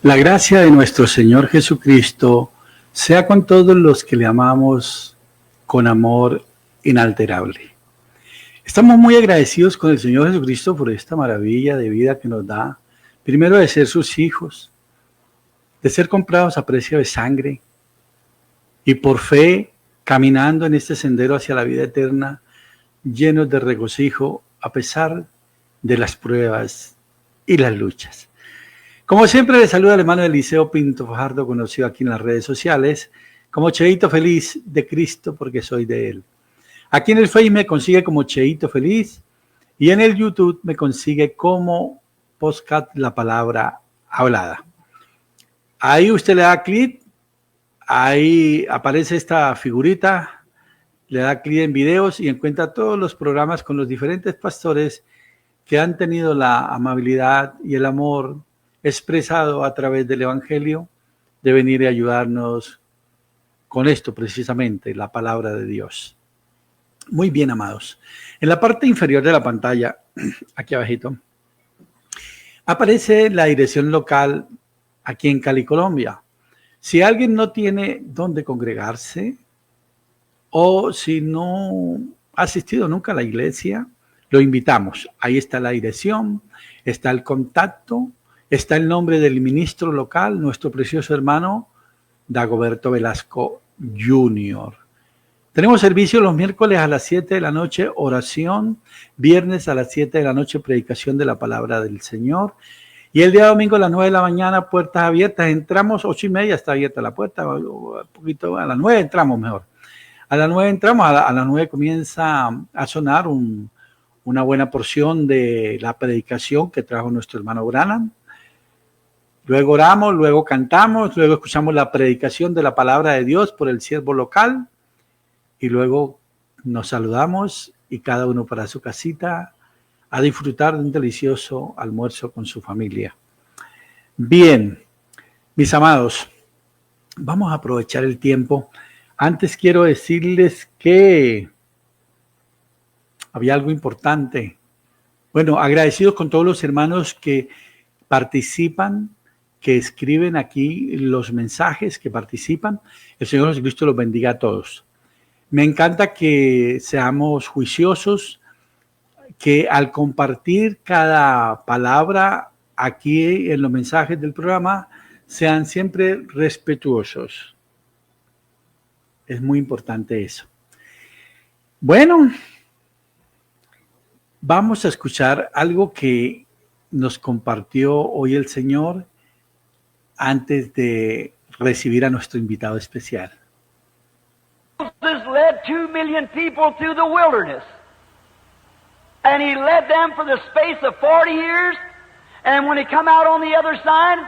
La gracia de nuestro Señor Jesucristo sea con todos los que le amamos con amor inalterable. Estamos muy agradecidos con el Señor Jesucristo por esta maravilla de vida que nos da. Primero, de ser sus hijos, de ser comprados a precio de sangre y por fe caminando en este sendero hacia la vida eterna, llenos de regocijo a pesar de las pruebas y las luchas. Como siempre, le saluda el hermano Eliseo Pinto Fajardo, conocido aquí en las redes sociales como Cheito Feliz de Cristo, porque soy de Él. Aquí en el Facebook me consigue como Cheito Feliz y en el YouTube me consigue como Podcast La Palabra Hablada. Ahí usted le da clic, ahí aparece esta figurita, le da clic en videos y encuentra todos los programas con los diferentes pastores que han tenido la amabilidad y el amor expresado a través del Evangelio de venir y ayudarnos con esto precisamente, la palabra de Dios. Muy bien, amados. En la parte inferior de la pantalla, aquí abajito, aparece la dirección local aquí en Cali, Colombia. Si alguien no tiene dónde congregarse o si no ha asistido nunca a la iglesia, lo invitamos. Ahí está la dirección, está el contacto, está el nombre del ministro local, nuestro precioso hermano Dagoberto Velasco Jr. Tenemos servicio los miércoles a las 7 de la noche, oración, viernes a las 7 de la noche, predicación de la palabra del Señor. Y el día domingo a las 9 de la mañana, puertas abiertas. Entramos 8:30, está abierta la puerta, un poquito a las 9 entramos mejor. A las 9 entramos, a las 9 comienza a sonar una buena porción de la predicación que trajo nuestro hermano Branham. Luego oramos, luego cantamos, luego escuchamos la predicación de la palabra de Dios por el siervo local y luego nos saludamos y cada uno para su casita a disfrutar de un delicioso almuerzo con su familia. Bien, mis amados, vamos a aprovechar el tiempo. Antes quiero decirles que había algo importante. Bueno, agradecidos con todos los hermanos que participan, que escriben aquí los mensajes, que participan. El Señor Jesucristo los bendiga a todos. Me encanta que seamos juiciosos, que al compartir cada palabra aquí en los mensajes del programa, sean siempre respetuosos. Es muy importante eso. Bueno, vamos a escuchar algo que nos compartió hoy el Señor antes de recibir a nuestro invitado especial. Moses led 2 million people through the wilderness. And he led them for the space of 40 years. And when he come out on the other side,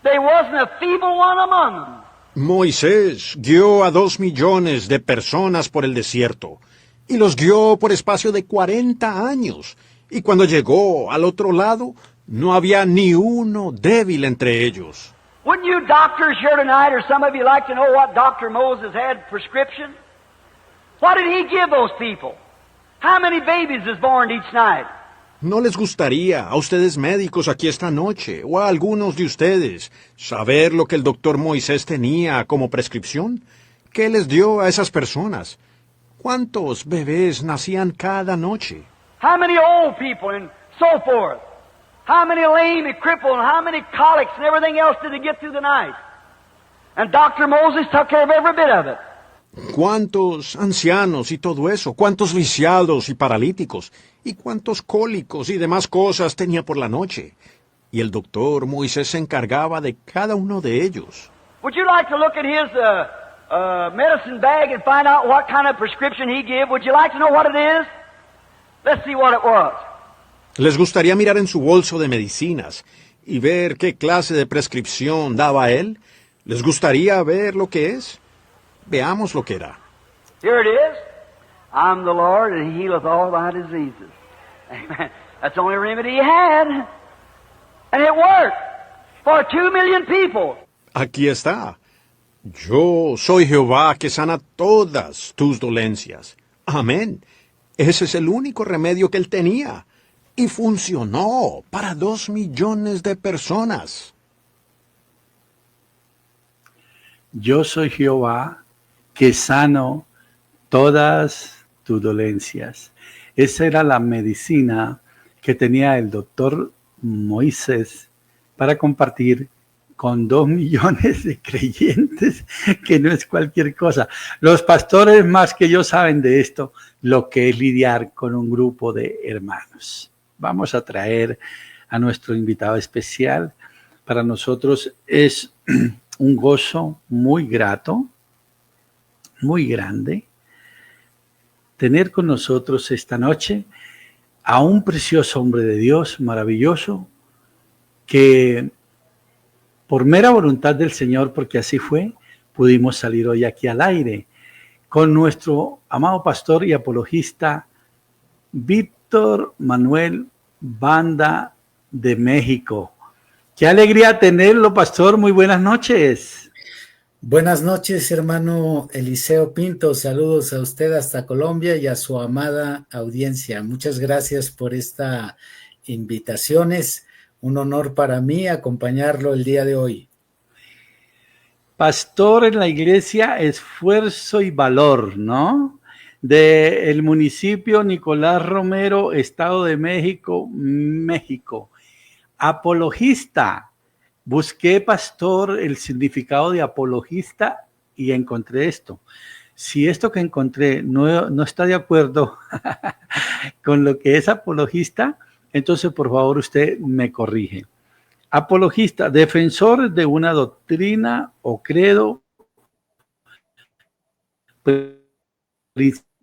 there wasn't a feeble one among them. Moisés guió a 2 millones de personas por el desierto, y los guió por espacio de 40 años, y cuando llegó al otro lado, no había ni uno débil entre ellos. Wouldn't you doctors here tonight, or some of you like to know what Dr. Moses had prescription? What did he give those people? How many babies is born each night? ¿No les gustaría a ustedes médicos aquí esta noche, o a algunos de ustedes, saber lo que el doctor Moisés tenía como prescripción? ¿Qué les dio a esas personas? ¿Cuántos bebés nacían cada noche? How many old people and so forth? How many lame and crippled and how many colics and everything else did they get through the night? And Dr. Moses took care of every bit of it. ¿Cuántos ancianos y todo eso? ¿Cuántos lisiados y paralíticos? ¿Y cuántos cólicos y demás cosas tenía por la noche? Y el doctor Moisés se encargaba de cada uno de ellos. Would you like to look at his medicine bag and find out what kind of prescription he gave? Would you like to know what it is? Let's see what it was. ¿Les gustaría mirar en su bolso de medicinas y ver qué clase de prescripción daba él? ¿Les gustaría ver lo que es? Veamos lo que era. Here it is. I'm the Lord, and He healeth all thy diseases. Amen. That's the only remedy He had. And it worked for 2 million people. Aquí está. Yo soy Jehová que sana todas tus dolencias. Amén. Ese es el único remedio que él tenía. Y funcionó para 2 millones de personas. yo soy Jehová, que sano todas tus dolencias. Esa era la medicina que tenía el doctor Moisés para compartir con 2 millones de creyentes, que no es cualquier cosa. Los pastores más que yo saben de esto, lo que es lidiar con un grupo de hermanos. Vamos a traer a nuestro invitado especial. Para nosotros es un gozo muy grato, muy grande, tener con nosotros esta noche a un precioso hombre de Dios, maravilloso, que por mera voluntad del Señor, porque así fue, pudimos salir hoy aquí al aire con nuestro amado pastor y apologista Víctor Manuel Banda de México. Qué alegría tenerlo, pastor. Muy buenas noches. Buenas noches, hermano Eliseo Pinto. Saludos a usted hasta Colombia y a su amada audiencia. Muchas gracias por esta invitación. Es un honor para mí acompañarlo el día de hoy. Pastor en la iglesia Esfuerzo y Valor, ¿no? Del municipio Nicolás Romero, Estado de México, México. Apologista. Busqué, pastor, el significado de apologista y encontré esto. Si esto que encontré no está de acuerdo con lo que es apologista, entonces por favor usted me corrige. Apologista, defensor de una doctrina o credo principalmente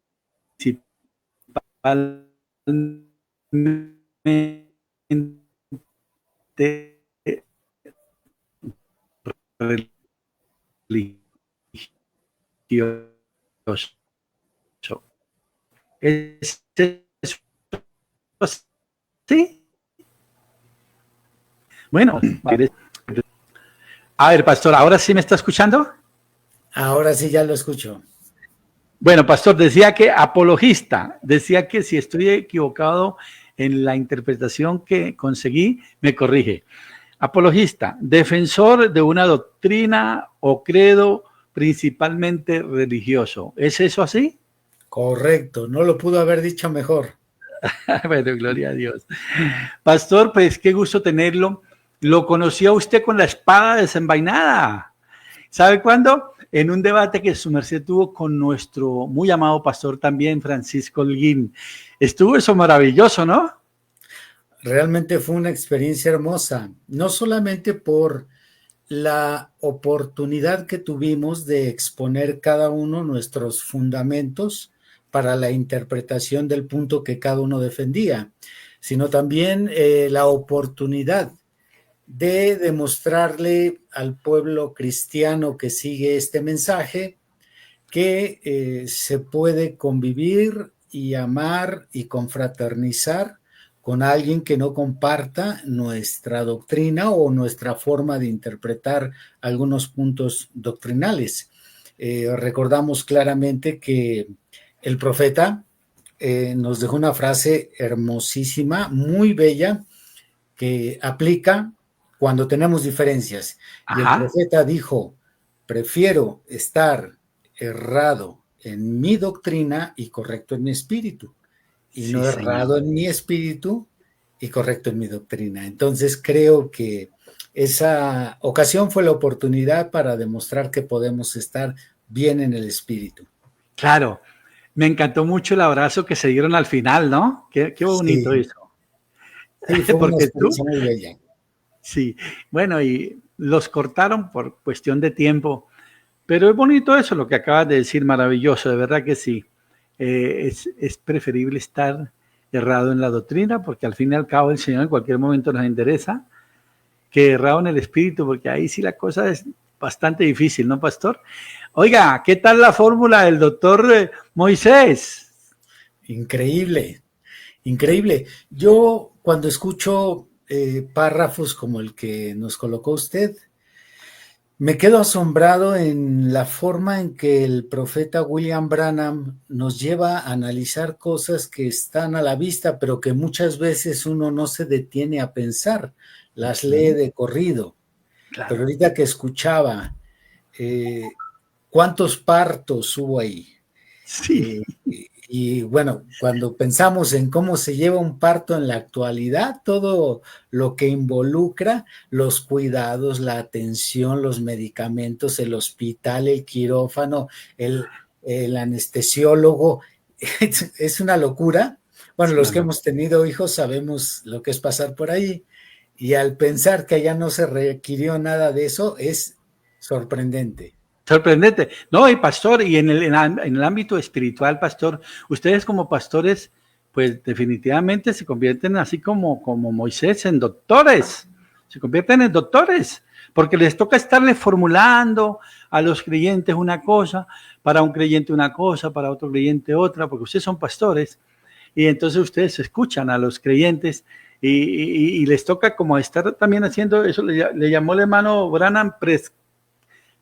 religioso. ¿Sí? Bueno, a ver, pastor, ¿ahora sí me está escuchando? Ahora sí ya lo escucho. Bueno, pastor, decía que apologista, decía que si estoy equivocado en la interpretación que conseguí, me corrige. Apologista, defensor de una doctrina o credo principalmente religioso. ¿Es eso así? Correcto, no lo pudo haber dicho mejor. Bueno, gloria a Dios. Pastor, pues qué gusto tenerlo. Lo conocí a usted con la espada desenvainada. ¿Sabe cuándo? En un debate que su merced tuvo con nuestro muy amado pastor también, Francisco Holguín. Estuvo eso maravilloso, ¿no? Realmente fue una experiencia hermosa, no solamente por la oportunidad que tuvimos de exponer cada uno nuestros fundamentos para la interpretación del punto que cada uno defendía, sino también la oportunidad de demostrarle al pueblo cristiano que sigue este mensaje que se puede convivir y amar y confraternizar con alguien que no comparta nuestra doctrina o nuestra forma de interpretar algunos puntos doctrinales. Recordamos claramente que el profeta nos dejó una frase hermosísima, muy bella, que aplica cuando tenemos diferencias. Ajá. Y el profeta dijo, prefiero estar errado en mi doctrina y correcto en mi espíritu, y Sí, no errado señor. en mi espíritu y correcto en mi doctrina. Entonces creo que esa ocasión fue la oportunidad para demostrar que podemos estar bien en el espíritu. Claro, me encantó mucho el abrazo que se dieron al final, ¿no? Qué bonito Sí, eso. sí, fue una Porque tú, experiencia muy bella. sí, bueno, y los cortaron por cuestión de tiempo, pero es bonito eso, lo que acabas de decir, maravilloso, de verdad que sí. Es preferible estar errado en la doctrina, porque al fin y al cabo el Señor en cualquier momento nos endereza, que errado en el espíritu, porque ahí sí la cosa es bastante difícil, ¿no, pastor? Oiga, ¿qué tal la fórmula del doctor Moisés? Increíble, increíble. Yo cuando escucho párrafos como el que nos colocó usted, me quedo asombrado en la forma en que el profeta William Branham nos lleva a analizar cosas que están a la vista, pero que muchas veces uno no se detiene a pensar, las lee de corrido. Pero Claro. ahorita que escuchaba ¿Cuántos partos hubo ahí? Sí, Y bueno, cuando pensamos en cómo se lleva un parto en la actualidad, todo lo que involucra los cuidados, la atención, los medicamentos, el hospital, el quirófano, el anestesiólogo, es una locura. Bueno, es los una que hemos locura. tenido hijos sabemos lo que es pasar por ahí. Y al pensar que allá no se requirió nada de eso, es sorprendente. Sorprendente. No, y pastor, y en el ámbito espiritual, pastor, ustedes como pastores, pues definitivamente se convierten así como Moisés en doctores, se convierten en doctores, porque les toca estarle formulando a los creyentes una cosa, para un creyente una cosa, para otro creyente otra, porque ustedes son pastores, y entonces ustedes escuchan a los creyentes y les toca como estar también haciendo, eso le llamó el hermano Branham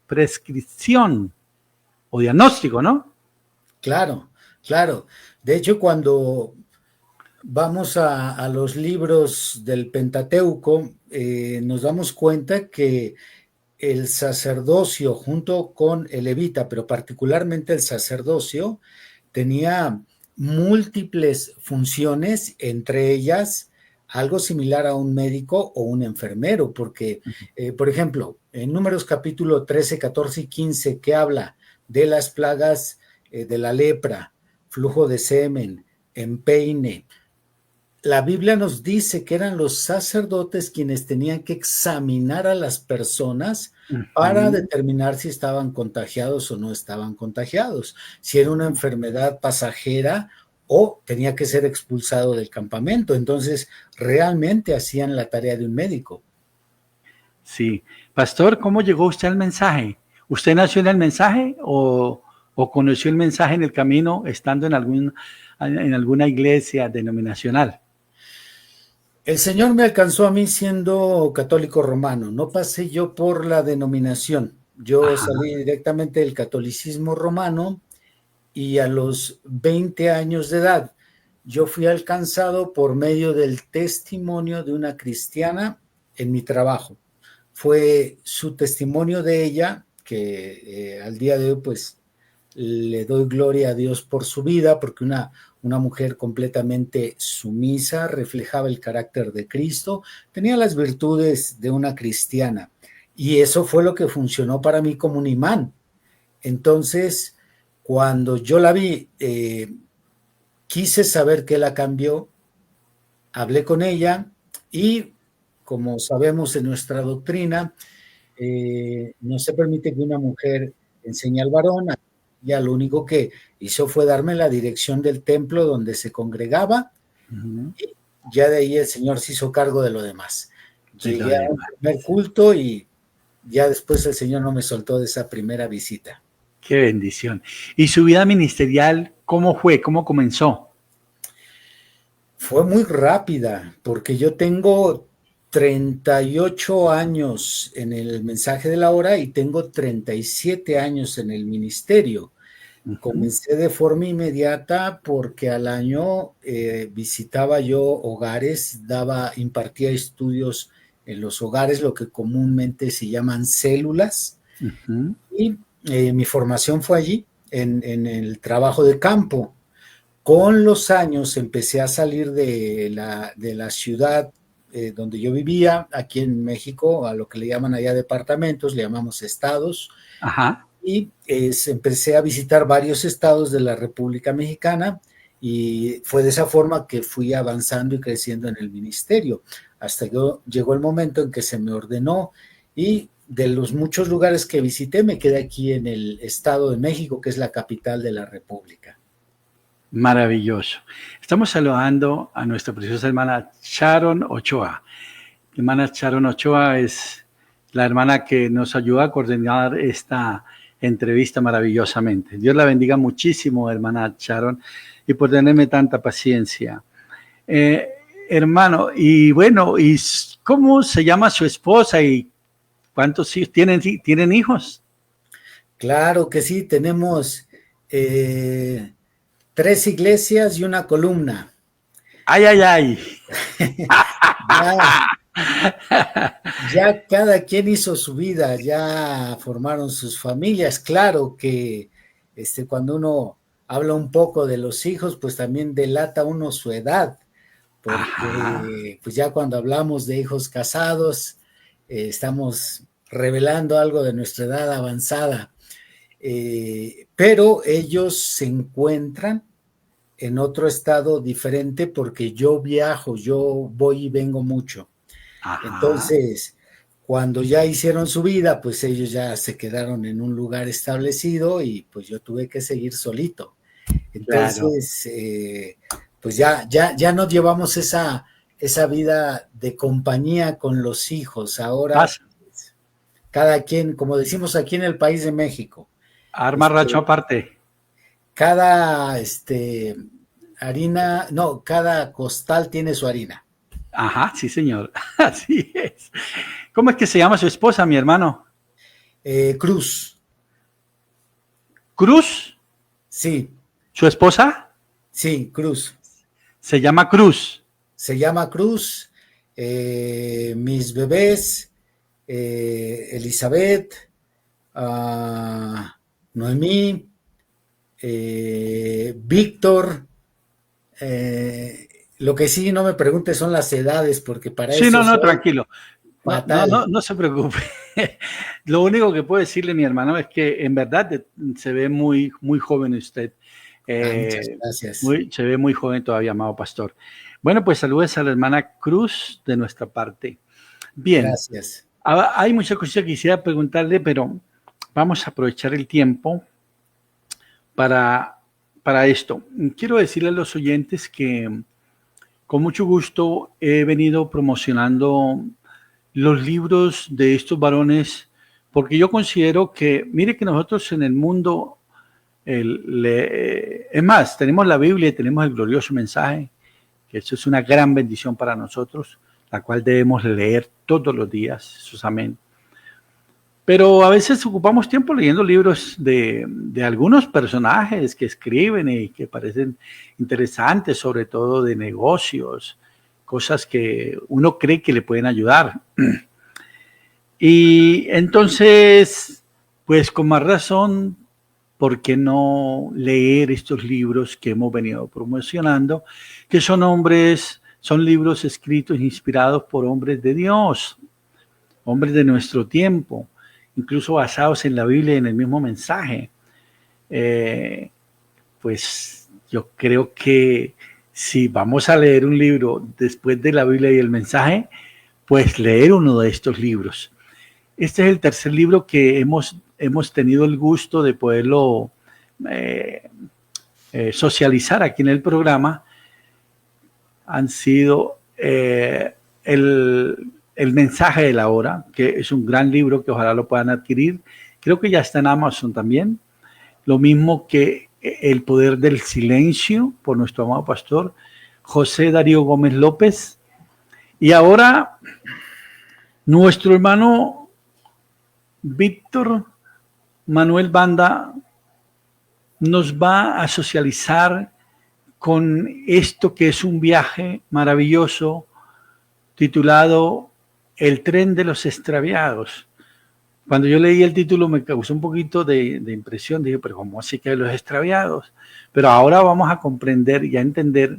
prescripción o diagnóstico, ¿no? Claro, claro. De hecho, cuando vamos a los libros del Pentateuco, nos damos cuenta que el sacerdocio junto con el levita, pero particularmente el sacerdocio, tenía múltiples funciones, entre ellas algo similar a un médico o un enfermero, porque, por ejemplo, en Números capítulo 13, 14 y 15, que habla de las plagas de la lepra, flujo de semen, empeine, la Biblia nos dice que eran los sacerdotes quienes tenían que examinar a las personas para Ujú. determinar si estaban contagiados o no estaban contagiados, si era una enfermedad pasajera o tenía que ser expulsado del campamento. Entonces, realmente hacían la tarea de un médico. Sí. Pastor, ¿cómo llegó usted al mensaje? ¿Usted nació en el mensaje o conoció el mensaje en el camino estando en alguna iglesia denominacional? El Señor me alcanzó a mí siendo católico romano, no pasé yo por la denominación, yo Ajá. salí directamente del catolicismo romano y a los 20 años de edad yo fui alcanzado por medio del testimonio de una cristiana en mi trabajo. Fue su testimonio de ella que al día de hoy pues le doy gloria a Dios por su vida, porque una mujer completamente sumisa, reflejaba el carácter de Cristo, tenía las virtudes de una cristiana. Y eso fue lo que funcionó para mí como un imán. Entonces, cuando yo la vi, quise saber qué la cambió, hablé con ella y, como sabemos en nuestra doctrina, no se permite que una mujer enseñe al varón. Ya lo único que hizo fue darme la dirección del templo donde se congregaba Ujú. y ya de ahí el Señor se hizo cargo de lo demás. De lo Llegué a un demás. primer culto y ya después el Señor no me soltó de esa primera visita. Qué bendición. ¿Y su vida ministerial cómo fue? ¿Cómo comenzó? Fue muy rápida porque yo tengo 38 años en el mensaje de la hora y tengo 37 años en el ministerio. Ujú. Comencé de forma inmediata porque al año visitaba yo hogares, impartía estudios en los hogares, lo que comúnmente se llaman células, Ujú. y mi formación fue allí, en el trabajo de campo. Con los años empecé a salir de la ciudad donde yo vivía, aquí en México, a lo que le llaman allá departamentos, le llamamos estados, Ajá. y empecé a visitar varios estados de la República Mexicana y fue de esa forma que fui avanzando y creciendo en el ministerio, hasta que llegó el momento en que se me ordenó y de los muchos lugares que visité me quedé aquí en el Estado de México, que es la capital de la República. Maravilloso. Estamos saludando a nuestra preciosa hermana Sharon Ochoa. La hermana Sharon Ochoa es la hermana que nos ayuda a coordinar esta entrevista maravillosamente. Dios la bendiga muchísimo, hermana Sharon, y por tenerme tanta paciencia. Eh, Hermano, y bueno, ¿y cómo se llama su esposa y cuántos hijos tienen hijos? Claro que sí, tenemos 3 iglesias y una columna. Ay, ay, ay. Ya, Ya cada quien hizo su vida, ya formaron sus familias. Claro que cuando uno habla un poco de los hijos, pues también delata uno su edad, Ajá, porque pues ya cuando hablamos de hijos casados, estamos revelando algo de nuestra edad avanzada. Pero ellos se encuentran en otro estado diferente porque yo viajo, yo voy y vengo mucho. ajá, Entonces, cuando ya hicieron su vida, pues ellos ya se quedaron en un lugar establecido y pues yo tuve que seguir solito. claro. Entonces, pues ya no llevamos esa vida de compañía con los hijos. Ahora, Pasa. pues, cada quien, como decimos aquí en el país de México, Arma rancho este, aparte. cada harina, no, cada costal tiene su harina. Ajá, sí, señor. Así es. ¿Cómo es que se llama su esposa, mi hermano? Cruz, Cruz. sí, ¿Su esposa? sí, Cruz. Se llama Cruz. Se llama Cruz. Mis bebés, Elizabeth, Noemí, Víctor. Lo que sí no me pregunte son las edades, porque para Sí, eso no, no, soy tranquilo. No, no, fatal. no, no se preocupe. Lo único que puedo decirle, mi hermano, es que en verdad se ve muy, muy joven usted. Muchas Eh, gracias. se ve muy joven todavía, amado pastor. Bueno, pues saludos a la hermana Cruz de nuestra parte. Bien, Gracias. hay muchas cosas que quisiera preguntarle, pero vamos a aprovechar el tiempo para, para esto. Quiero decirle a los oyentes que con mucho gusto he venido promocionando los libros de estos varones, porque yo considero que, mire que nosotros en el mundo, es más, tenemos la Biblia y tenemos el glorioso mensaje, que eso es una gran bendición para nosotros, la cual debemos leer todos los días, eso es amén. Pero a veces ocupamos tiempo leyendo libros de algunos personajes que escriben y que parecen interesantes, sobre todo de negocios, cosas que uno cree que le pueden ayudar. Y entonces, pues con más razón, ¿por qué no leer estos libros que hemos venido promocionando? Que son libros escritos, inspirados por hombres de Dios, hombres de nuestro tiempo, incluso basados en la Biblia y en el mismo mensaje. Eh, pues yo creo que si vamos a leer un libro después de la Biblia y el mensaje, pues leer uno de estos libros. Este es el tercer libro que hemos tenido el gusto de poderlo socializar aquí en el programa. Han sido el mensaje de la hora, que es un gran libro que ojalá lo puedan adquirir. Creo que ya está en Amazon también. Lo mismo que El poder del silencio, por nuestro amado pastor José Darío Gómez López. Y ahora nuestro hermano Víctor Manuel Banda nos va a socializar con esto que es un viaje maravilloso titulado El tren de los extraviados. Cuando yo leí el título me causó un poquito de impresión, dije, pero ¿cómo así que los extraviados? Pero ahora vamos a comprender y a entender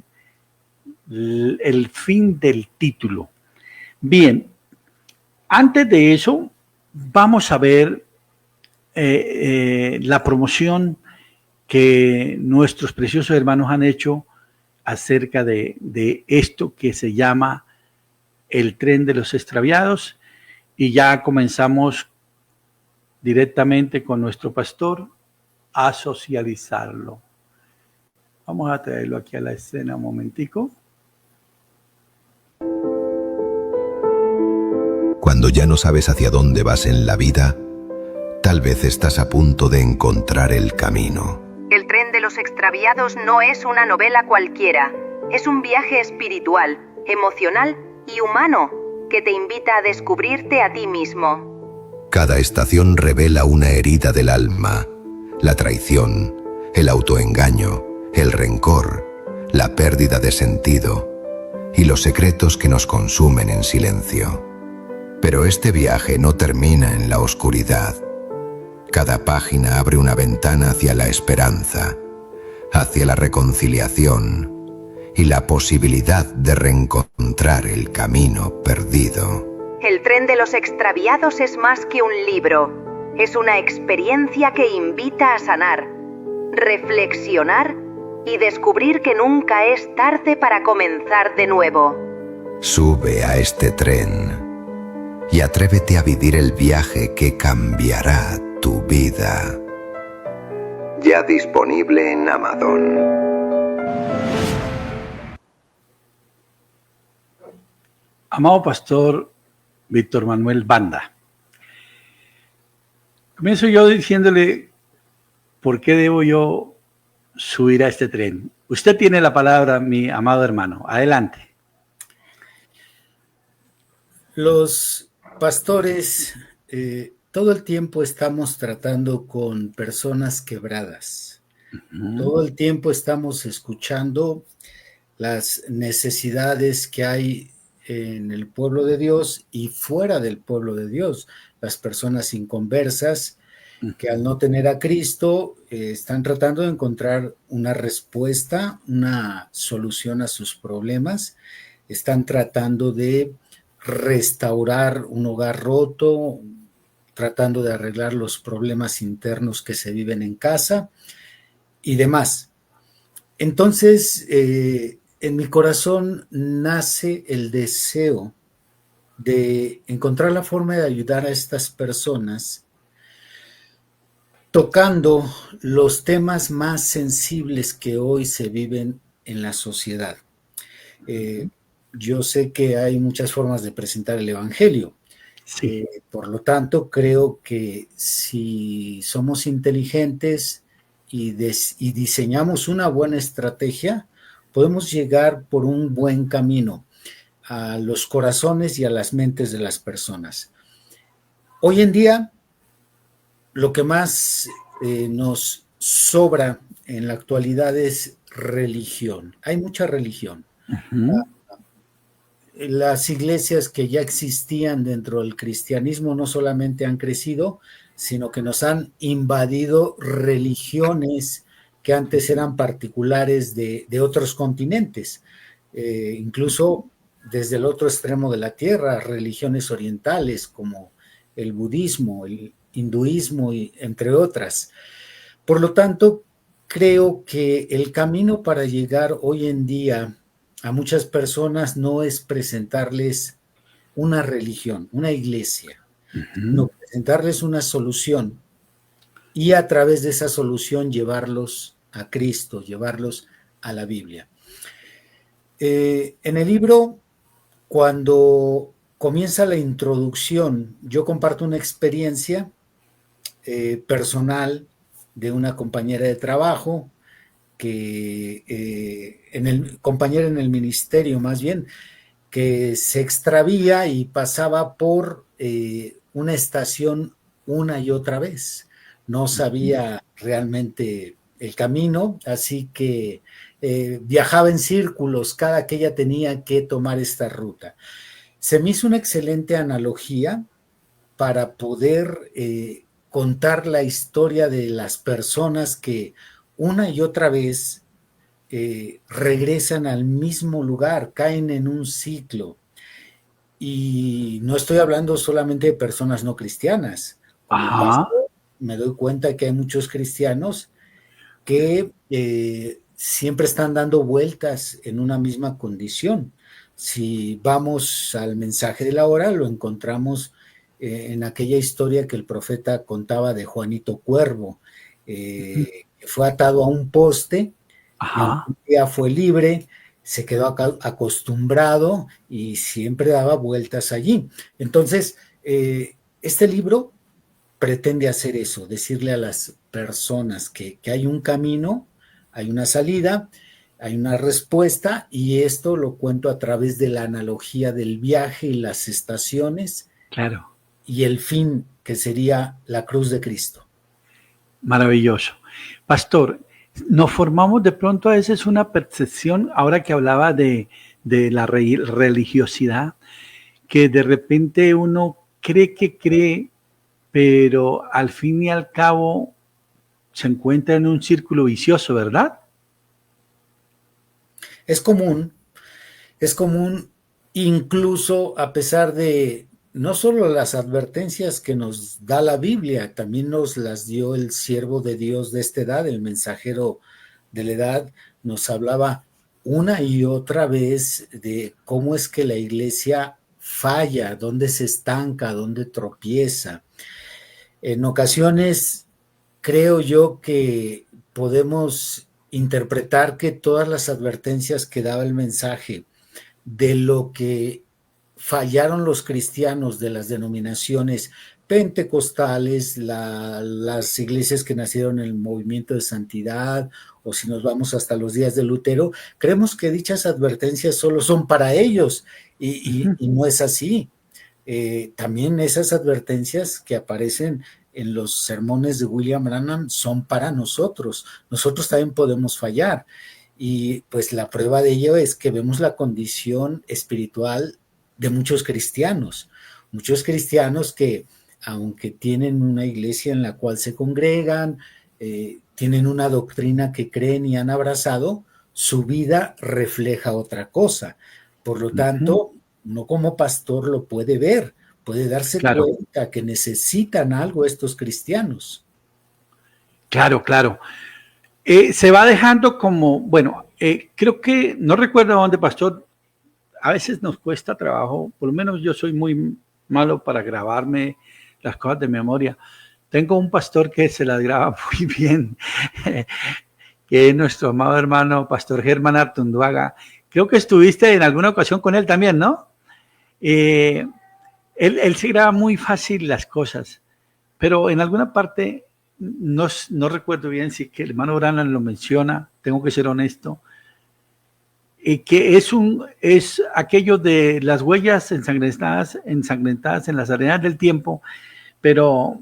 el fin del título. Bien, antes de eso, vamos a ver la promoción que nuestros preciosos hermanos han hecho acerca de esto que se llama El tren de los extraviados, y ya comenzamos directamente con nuestro pastor a socializarlo. Vamos a traerlo aquí a la escena un momentico. Cuando ya no sabes hacia dónde vas en la vida, tal vez estás a punto de encontrar el camino. El tren de los extraviados no es una novela cualquiera. Es un viaje espiritual, emocional y humano que te invita a descubrirte a ti mismo. Cada estación revela una herida del alma, la traición, el autoengaño, el rencor, la pérdida de sentido. y los secretos que nos consumen en silencio. Pero este viaje no termina en la oscuridad. Cada página abre una ventana hacia la esperanza, hacia la reconciliación y la posibilidad de reencontrar el camino perdido. El tren de los extraviados es más que un libro. Es una experiencia que invita a sanar, reflexionar y descubrir que nunca es tarde para comenzar de nuevo. Sube a este tren y atrévete a vivir el viaje que cambiará tu vida. Ya disponible en Amazon. Amado pastor Víctor Manuel Banda, comienzo yo diciéndole por qué debo yo subir a este tren. Usted tiene la palabra, mi amado hermano. Adelante. Los pastores todo el tiempo estamos tratando con personas quebradas. Todo el tiempo estamos escuchando las necesidades que hay en el pueblo de Dios y fuera del pueblo de Dios. Las personas inconversas que al no tener a Cristo están tratando de encontrar una respuesta, una solución a sus problemas. Están tratando de restaurar un hogar roto, tratando de arreglar los problemas internos que se viven en casa y demás. Entonces, en mi corazón nace el deseo de encontrar la forma de ayudar a estas personas tocando los temas más sensibles que hoy se viven en la sociedad. Yo sé que hay muchas formas de presentar el Evangelio. Sí. Por lo tanto, creo que si somos inteligentes y diseñamos una buena estrategia, podemos llegar por un buen camino a los corazones y a las mentes de las personas. Hoy en día, lo que más nos sobra en la actualidad es religión. Hay mucha religión. Las iglesias que ya existían dentro del cristianismo no solamente han crecido, sino que nos han invadido religiones que antes eran particulares de otros continentes, incluso desde el otro extremo de la tierra, religiones orientales como el budismo, el hinduismo, y entre otras. Por lo tanto, creo que el camino para llegar hoy en día a muchas personas no es presentarles una religión, una iglesia, no presentarles una solución y a través de esa solución llevarlos a Cristo, llevarlos a la Biblia. En el libro, cuando comienza la introducción, yo comparto una experiencia personal de una compañera de trabajo, compañera en el ministerio más bien, que se extravía y pasaba por una estación una y otra vez. No sabía realmente el camino, así que viajaba en círculos cada que ella tenía que tomar esta ruta. Se me hizo una excelente analogía para poder contar la historia de las personas que una y otra vez regresan al mismo lugar, caen en un ciclo. Y no estoy hablando solamente de personas no cristianas. Como pastor, me doy cuenta que hay muchos cristianos que siempre están dando vueltas en una misma condición. Si vamos al mensaje de la hora, lo encontramos en aquella historia que el profeta contaba de Juanito Cuervo, que fue atado a un poste, un día fue libre, se quedó acostumbrado y siempre daba vueltas allí. Entonces, este libro pretende hacer eso, decirle a las personas que hay un camino, hay una salida, hay una respuesta, y esto lo cuento a través de la analogía del viaje y las estaciones. Claro. Y el fin, que sería la cruz de Cristo. Maravilloso. Pastor, nos formamos de pronto a veces una percepción, ahora que hablaba de de la religiosidad, que de repente uno cree que cree, pero al fin y al cabo se encuentra en un círculo vicioso, ¿verdad? Es común incluso a pesar de no solo las advertencias que nos da la Biblia, también nos las dio el siervo de Dios de esta edad, el mensajero de la edad, nos hablaba una y otra vez de cómo es que la iglesia falla, dónde se estanca, dónde tropieza. En ocasiones creo yo que podemos interpretar que todas las advertencias que daba el mensaje de lo que fallaron los cristianos de las denominaciones pentecostales, las iglesias que nacieron en el movimiento de santidad, o si nos vamos hasta los días de Lutero, creemos que dichas advertencias solo son para ellos, y no es así. También esas advertencias que aparecen en los sermones de William Branham son para nosotros. Nosotros también podemos fallar. Y pues la prueba de ello es que vemos la condición espiritual de muchos cristianos que, aunque tienen una iglesia en la cual se congregan, tienen una doctrina que creen y han abrazado, su vida refleja otra cosa. Por lo tanto, uno como pastor lo puede ver, puede darse cuenta que necesitan algo estos cristianos. Claro. Se va dejando como, bueno, creo que, no recuerdo dónde, pastor, a veces nos cuesta trabajo, por lo menos yo soy muy malo para grabarme las cosas de memoria. Tengo un pastor que se las graba muy bien, que es nuestro amado hermano, pastor Germán Artunduaga. Creo que estuviste en alguna ocasión con él también, ¿no? Él se graba muy fácil las cosas, pero en alguna parte, no recuerdo bien si que el hermano Branham lo menciona, tengo que ser honesto, que es aquello de las huellas ensangrentadas en las arenas del tiempo, pero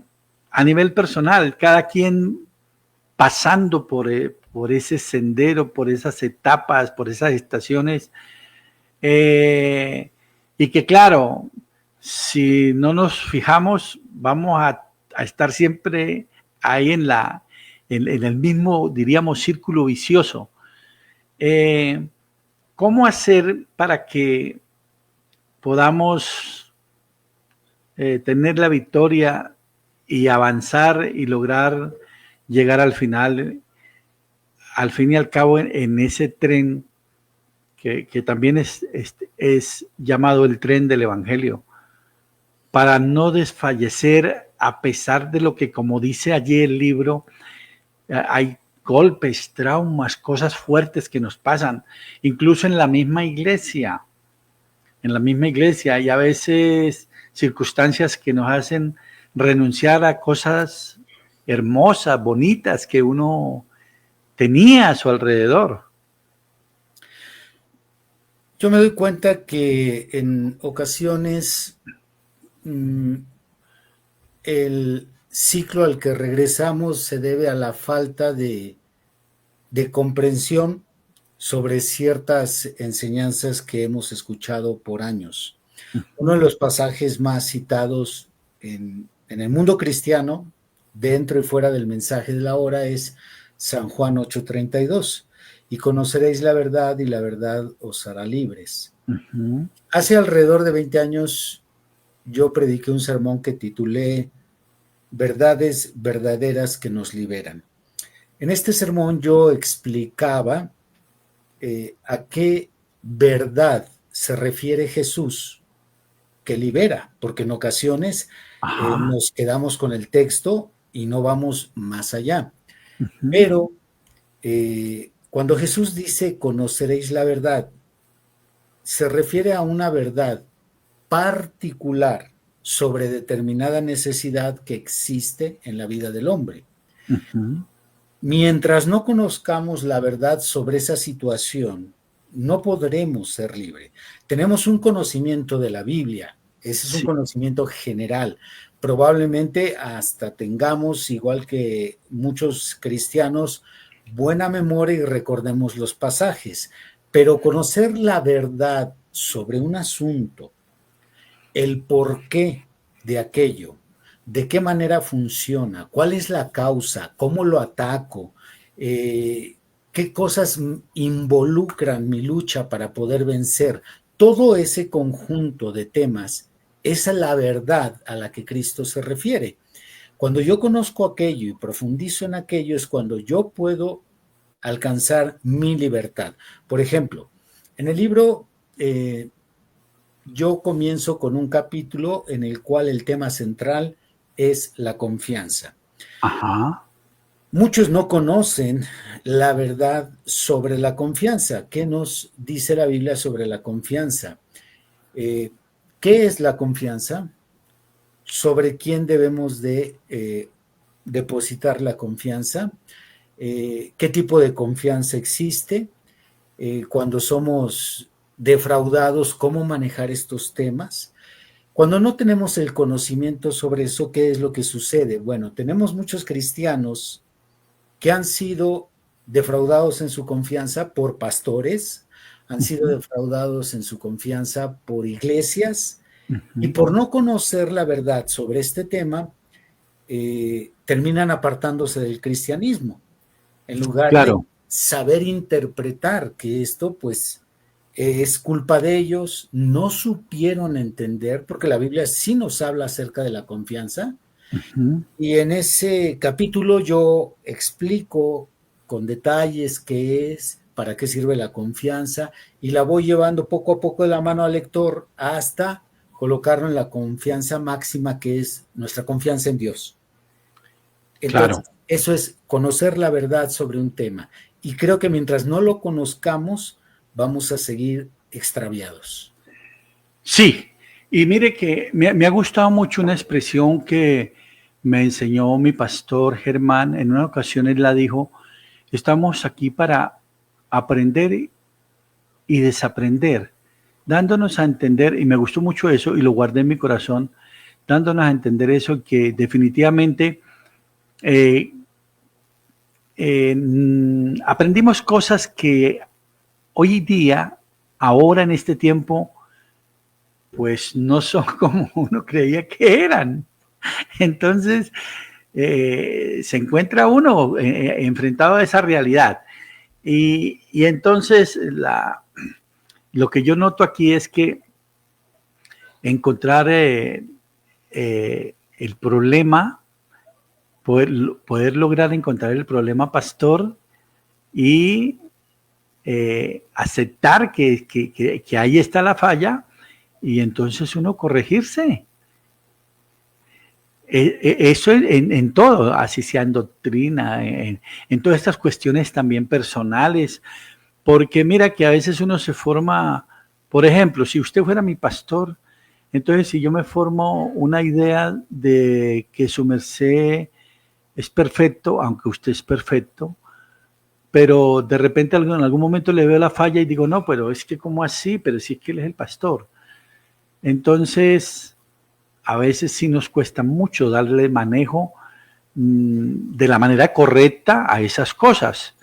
a nivel personal, cada quien pasando por ese sendero, por esas etapas, por esas estaciones, y que claro, si no nos fijamos, vamos a estar siempre ahí en el mismo, diríamos, círculo vicioso. ¿Cómo hacer para que podamos tener la victoria y avanzar y lograr llegar al final, al fin y al cabo, en ese tren que también es llamado el tren del Evangelio, para no desfallecer a pesar de lo que, como dice allí el libro, hay golpes, traumas, cosas fuertes que nos pasan, incluso en la misma iglesia. Hay a veces circunstancias que nos hacen renunciar a cosas hermosas, bonitas que uno tenía a su alrededor. Yo me doy cuenta que en ocasiones el ciclo al que regresamos se debe a la falta de comprensión sobre ciertas enseñanzas que hemos escuchado por años. Uno de los pasajes más citados en el mundo cristiano, dentro y fuera del mensaje de la hora, es San Juan 8:32. Y conoceréis la verdad y la verdad os hará libres. Hace alrededor de 20 años yo prediqué un sermón que titulé Verdades verdaderas que nos liberan. En este sermón yo explicaba a qué verdad se refiere Jesús que libera, porque en ocasiones nos quedamos con el texto y no vamos más allá. Pero cuando Jesús dice conoceréis la verdad, se refiere a una verdad particular sobre determinada necesidad que existe en la vida del hombre. Mientras no conozcamos la verdad sobre esa situación, no podremos ser libres. Tenemos un conocimiento de la Biblia, ese es un conocimiento general. Probablemente hasta tengamos, igual que muchos cristianos, buena memoria y recordemos los pasajes, Pero conocer la verdad sobre un asunto, el porqué de aquello, de qué manera funciona, cuál es la causa, cómo lo ataco, qué cosas involucran mi lucha para poder vencer, todo ese conjunto de temas, esa es la verdad a la que Cristo se refiere. Cuando yo conozco aquello y profundizo en aquello es cuando yo puedo alcanzar mi libertad. Por ejemplo, en el libro yo comienzo con un capítulo en el cual el tema central es la confianza. Ajá. Muchos no conocen la verdad sobre la confianza. ¿Qué nos dice la Biblia sobre la confianza? ¿Qué es la confianza? ¿Sobre quién debemos de depositar la confianza? ¿Qué tipo de confianza existe? Cuando somos defraudados, ¿cómo manejar estos temas? Cuando no tenemos el conocimiento sobre eso, ¿qué es lo que sucede? Bueno, tenemos muchos cristianos que han sido defraudados en su confianza por pastores, han sido defraudados en su confianza por iglesias, y por no conocer la verdad sobre este tema, terminan apartándose del cristianismo, en lugar de Claro. saber interpretar que esto, pues, es culpa de ellos, no supieron entender, porque la Biblia sí nos habla acerca de la confianza, y en ese capítulo yo explico con detalles qué es, para qué sirve la confianza, y la voy llevando poco a poco de la mano al lector hasta colocarlo en la confianza máxima, que es nuestra confianza en Dios. Entonces, Claro. eso es conocer la verdad sobre un tema. Y creo que mientras no lo conozcamos, vamos a seguir extraviados. Sí, y mire que me ha gustado mucho una expresión que me enseñó mi pastor Germán. En una ocasión él la dijo: estamos aquí para aprender y desaprender, dándonos a entender, y me gustó mucho eso y lo guardé en mi corazón, dándonos a entender eso, que definitivamente eh, aprendimos cosas que hoy día, ahora en este tiempo, pues no son como uno creía que eran. Entonces, se encuentra uno enfrentado a esa realidad. Y entonces lo que yo noto aquí es que encontrar el problema, poder lograr encontrar el problema, pastor, y aceptar que ahí está la falla, y entonces uno corregirse. Eso en todo, así sea en doctrina, en todas estas cuestiones también personales, porque mira que a veces uno se forma, por ejemplo, si usted fuera mi pastor, entonces si yo me formo una idea de que su merced es perfecto, aunque usted es perfecto, pero de repente en algún momento le veo la falla y digo, no, pero es que ¿cómo así? Pero sí es que él es el pastor. Entonces, a veces sí nos cuesta mucho darle manejo de la manera correcta a esas cosas.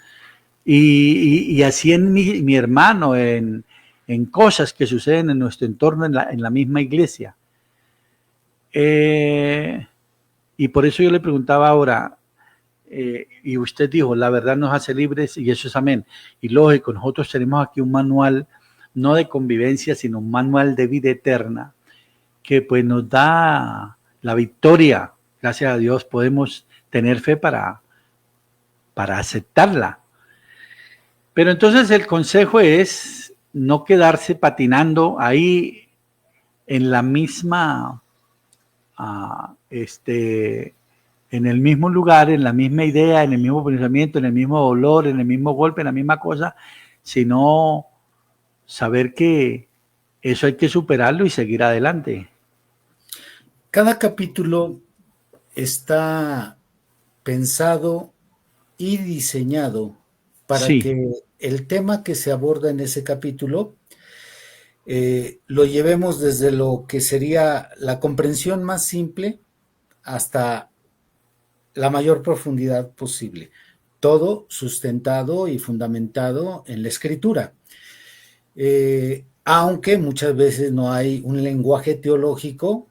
Y así en mi hermano, en cosas que suceden en nuestro entorno, en la misma iglesia. Y por eso yo le preguntaba ahora, y usted dijo, la verdad nos hace libres, y eso es amén. Y lógico, nosotros tenemos aquí un manual, no de convivencia, sino un manual de vida eterna, que pues nos da la victoria. Gracias a Dios podemos tener fe para aceptarla. Pero entonces el consejo es no quedarse patinando ahí en la misma, en el mismo lugar, en la misma idea, en el mismo pensamiento, en el mismo dolor, en el mismo golpe, en la misma cosa, sino saber que eso hay que superarlo y seguir adelante. Cada capítulo está pensado y diseñado para Sí. que el tema que se aborda en ese capítulo lo llevemos desde lo que sería la comprensión más simple hasta la mayor profundidad posible. Todo sustentado y fundamentado en la escritura. Aunque muchas veces no hay un lenguaje teológico,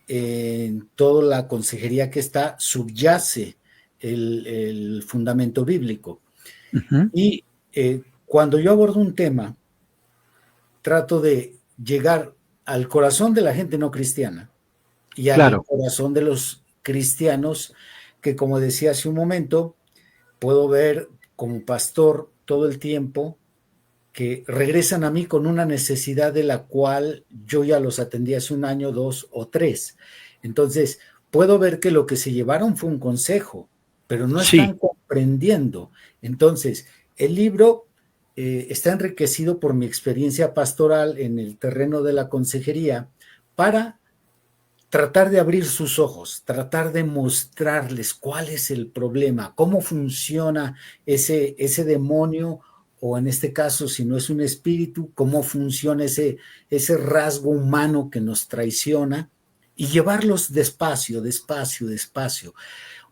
en toda la consejería que está subyace el fundamento bíblico. Ujú. Y cuando yo abordo un tema, trato de llegar al corazón de la gente no cristiana y al Claro, corazón de los cristianos que, como decía hace un momento, puedo ver como pastor todo el tiempo que regresan a mí con una necesidad de la cual yo ya los atendí hace un año, 2 o 3. Entonces, puedo ver que lo que se llevaron fue un consejo, pero no sí. están comprendiendo. Entonces, el libro está enriquecido por mi experiencia pastoral en el terreno de la consejería para tratar de abrir sus ojos, tratar de mostrarles cuál es el problema, cómo funciona ese demonio, o en este caso, si no es un espíritu, cómo funciona ese rasgo humano que nos traiciona, y llevarlos despacio, despacio, despacio.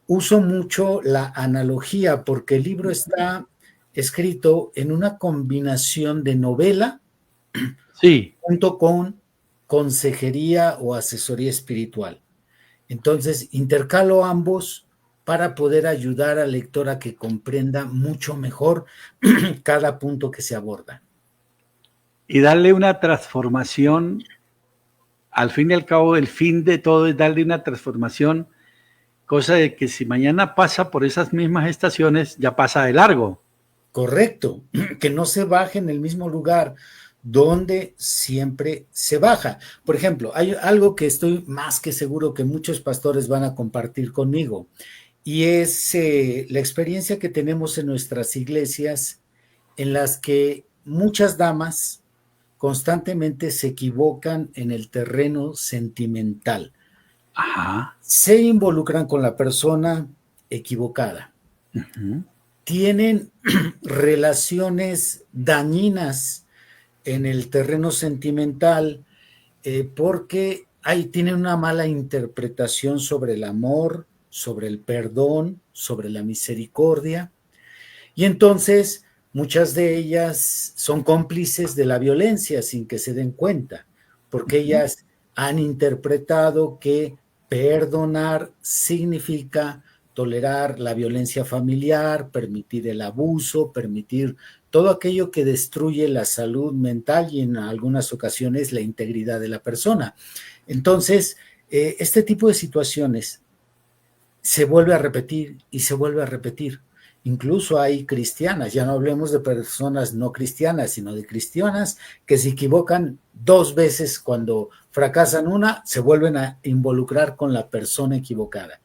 Uso mucho la analogía porque el libro está escrito en una combinación de novela Sí, junto con consejería o asesoría espiritual. Entonces, intercalo ambos para poder ayudar al lector a que comprenda mucho mejor cada punto que se aborda. y darle una transformación, al fin y al cabo, el fin de todo es darle una transformación, cosa de que si mañana pasa por esas mismas estaciones, ya pasa de largo. Correcto, que no se baje en el mismo lugar donde siempre se baja. Por ejemplo, hay algo que estoy más que seguro que muchos pastores van a compartir conmigo, y es la experiencia que tenemos en nuestras iglesias en las que muchas damas constantemente se equivocan en el terreno sentimental. Ajá. Se involucran con la persona equivocada. Ujú. Tienen relaciones dañinas en el terreno sentimental porque tienen una mala interpretación sobre el amor, sobre el perdón, sobre la misericordia. Y entonces muchas de ellas son cómplices de la violencia sin que se den cuenta, porque ellas han interpretado que perdonar significa tolerar la violencia familiar, permitir el abuso, permitir todo aquello que destruye la salud mental y en algunas ocasiones la integridad de la persona. Entonces, este tipo de situaciones se vuelve a repetir y se vuelve a repetir. Incluso hay cristianas, ya no hablemos de personas no cristianas, sino de cristianas que se equivocan 2 veces. Cuando fracasan una, se vuelven a involucrar con la persona equivocada.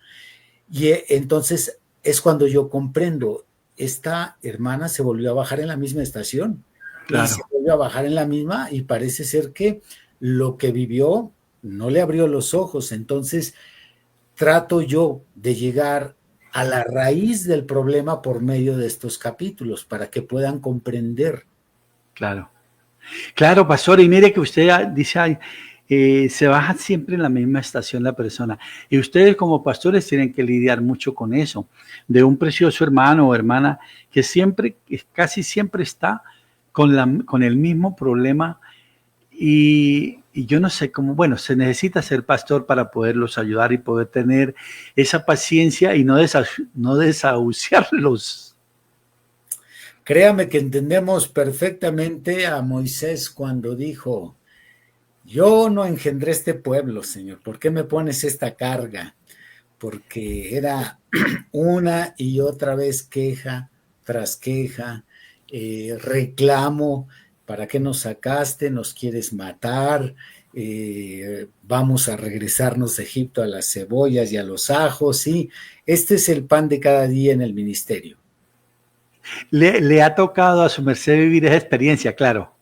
Y entonces es cuando yo comprendo, esta hermana se volvió a bajar en la misma estación y se Claro. volvió a bajar en la misma, y parece ser que lo que vivió no le abrió los ojos. Entonces trato yo de llegar a la raíz del problema por medio de estos capítulos para que puedan comprender. Claro. Claro, pastor, y mire que usted dice, ay, se baja siempre en la misma estación la persona. Y ustedes como pastores tienen que lidiar mucho con eso, de un precioso hermano o hermana que siempre, casi siempre está con el mismo problema y yo no sé cómo, bueno, se necesita ser pastor para poderlos ayudar y poder tener esa paciencia y no desahuciarlos. Créame que entendemos perfectamente a Moisés cuando dijo: yo no engendré este pueblo, Señor, ¿por qué me pones esta carga? Porque era una y otra vez queja tras queja, reclamo: ¿para qué nos sacaste? ¿Nos quieres matar? Vamos a regresarnos de Egipto a las cebollas y a los ajos. Sí, este es el pan de cada día en el ministerio. Le ha tocado a su merced vivir esa experiencia, claro.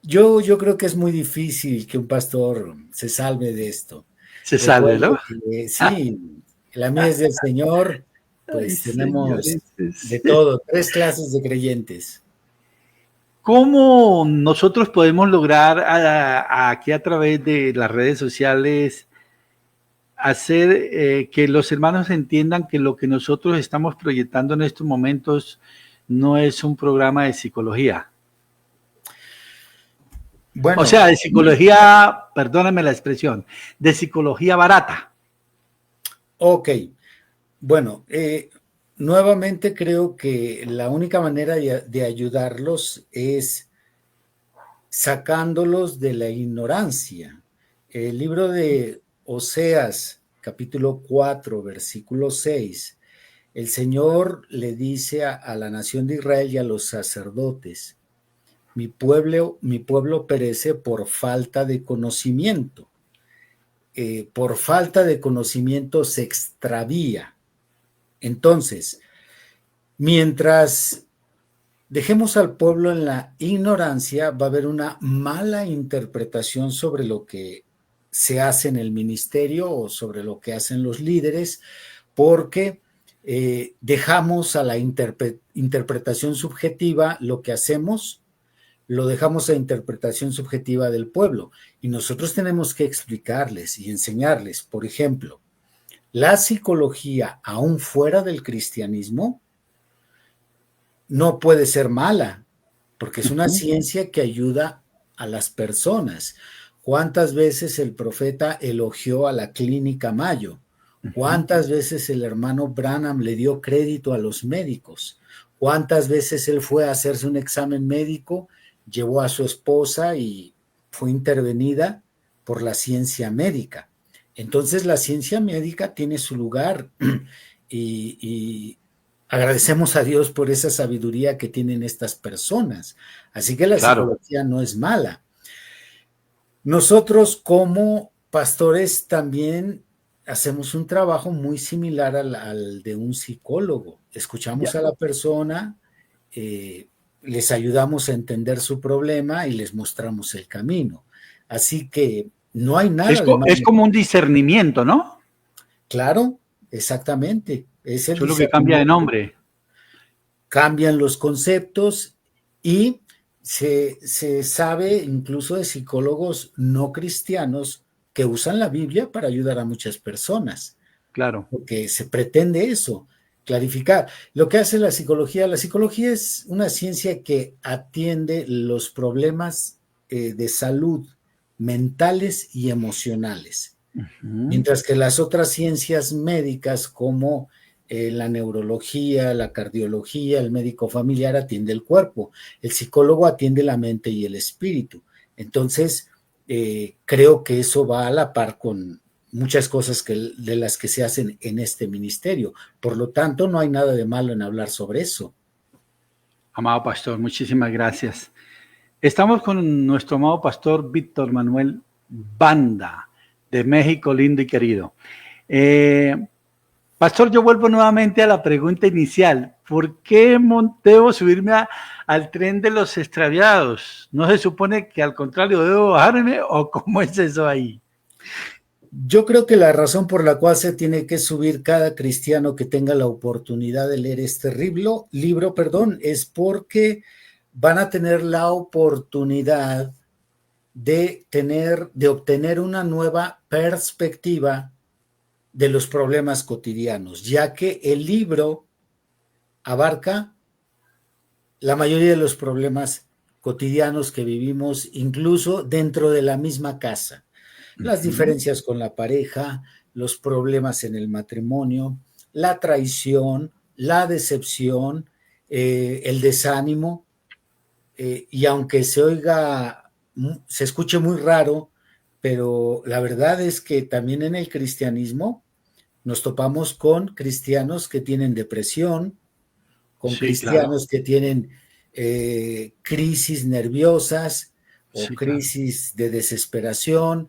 Yo creo que es muy difícil que un pastor se salve de esto. Se salve, Recuerdo ¿no? que sí, la mía es del Señor, Ay, pues tenemos señores. de todo, 3 clases de creyentes. ¿Cómo nosotros podemos lograr aquí a través de las redes sociales hacer que los hermanos entiendan que lo que nosotros estamos proyectando en estos momentos no es un programa de psicología? O Bueno, sea, de psicología, perdóname la expresión, de psicología barata. ok. Bueno, nuevamente creo que la única manera de ayudarlos es sacándolos de la ignorancia. El libro de Oseas, capítulo 4, versículo 6, el Señor le dice a la nación de Israel y a los sacerdotes, mi pueblo perece por falta de conocimiento. Por falta de conocimiento se extravía. Entonces, mientras dejemos al pueblo en la ignorancia, va a haber una mala interpretación sobre lo que se hace en el ministerio o sobre lo que hacen los líderes, porque dejamos a la interpretación subjetiva lo que hacemos, lo dejamos a interpretación subjetiva del pueblo. Y nosotros tenemos que explicarles y enseñarles, por ejemplo, la psicología, aún fuera del cristianismo, no puede ser mala, porque es una ciencia que ayuda a las personas. ¿Cuántas veces el profeta elogió a la Clínica Mayo? ¿Cuántas veces el hermano Branham le dio crédito a los médicos? ¿Cuántas veces él fue a hacerse un examen médico, llevó a su esposa y fue intervenida por la ciencia médica? Entonces la ciencia médica tiene su lugar y agradecemos a Dios por esa sabiduría que tienen estas personas. Así que la Claro. psicología no es mala. Nosotros como pastores también hacemos un trabajo muy similar al de un psicólogo. Escuchamos Ya. a la persona, les ayudamos a entender su problema y les mostramos el camino. Así que no hay nada de malo. Es como un discernimiento, ¿no? Claro, exactamente. Es el Solo que cambia de discernimiento. nombre. Cambian los conceptos y se sabe incluso de psicólogos no cristianos que usan la Biblia para ayudar a muchas personas, Claro. porque se pretende eso, clarificar. Lo que hace la psicología es una ciencia que atiende los problemas de salud mentales y emocionales, mientras que las otras ciencias médicas como la neurología, la cardiología, el médico familiar atiende el cuerpo, el psicólogo atiende la mente y el espíritu. Entonces, creo que eso va a la par con muchas cosas de las que se hacen en este ministerio. Por lo tanto, no hay nada de malo en hablar sobre eso. Amado pastor, muchísimas gracias. Estamos con nuestro amado pastor Víctor Manuel Banda, de México, lindo y querido. Pastor, yo vuelvo nuevamente a la pregunta inicial. ¿Por qué debo subirme al tren de los extraviados? ¿No se supone que al contrario debo bajarme o cómo es eso ahí? Yo creo que la razón por la cual se tiene que subir cada cristiano que tenga la oportunidad de leer este libro, es porque van a tener la oportunidad de obtener una nueva perspectiva de los problemas cotidianos, ya que el libro abarca la mayoría de los problemas cotidianos que vivimos, incluso dentro de la misma casa. Las diferencias con la pareja, los problemas en el matrimonio, la traición, la decepción, el desánimo, y aunque se escuche muy raro, pero la verdad es que también en el cristianismo nos topamos con cristianos que tienen depresión, con Sí, claro. cristianos que tienen crisis nerviosas o Sí, claro. crisis de desesperación.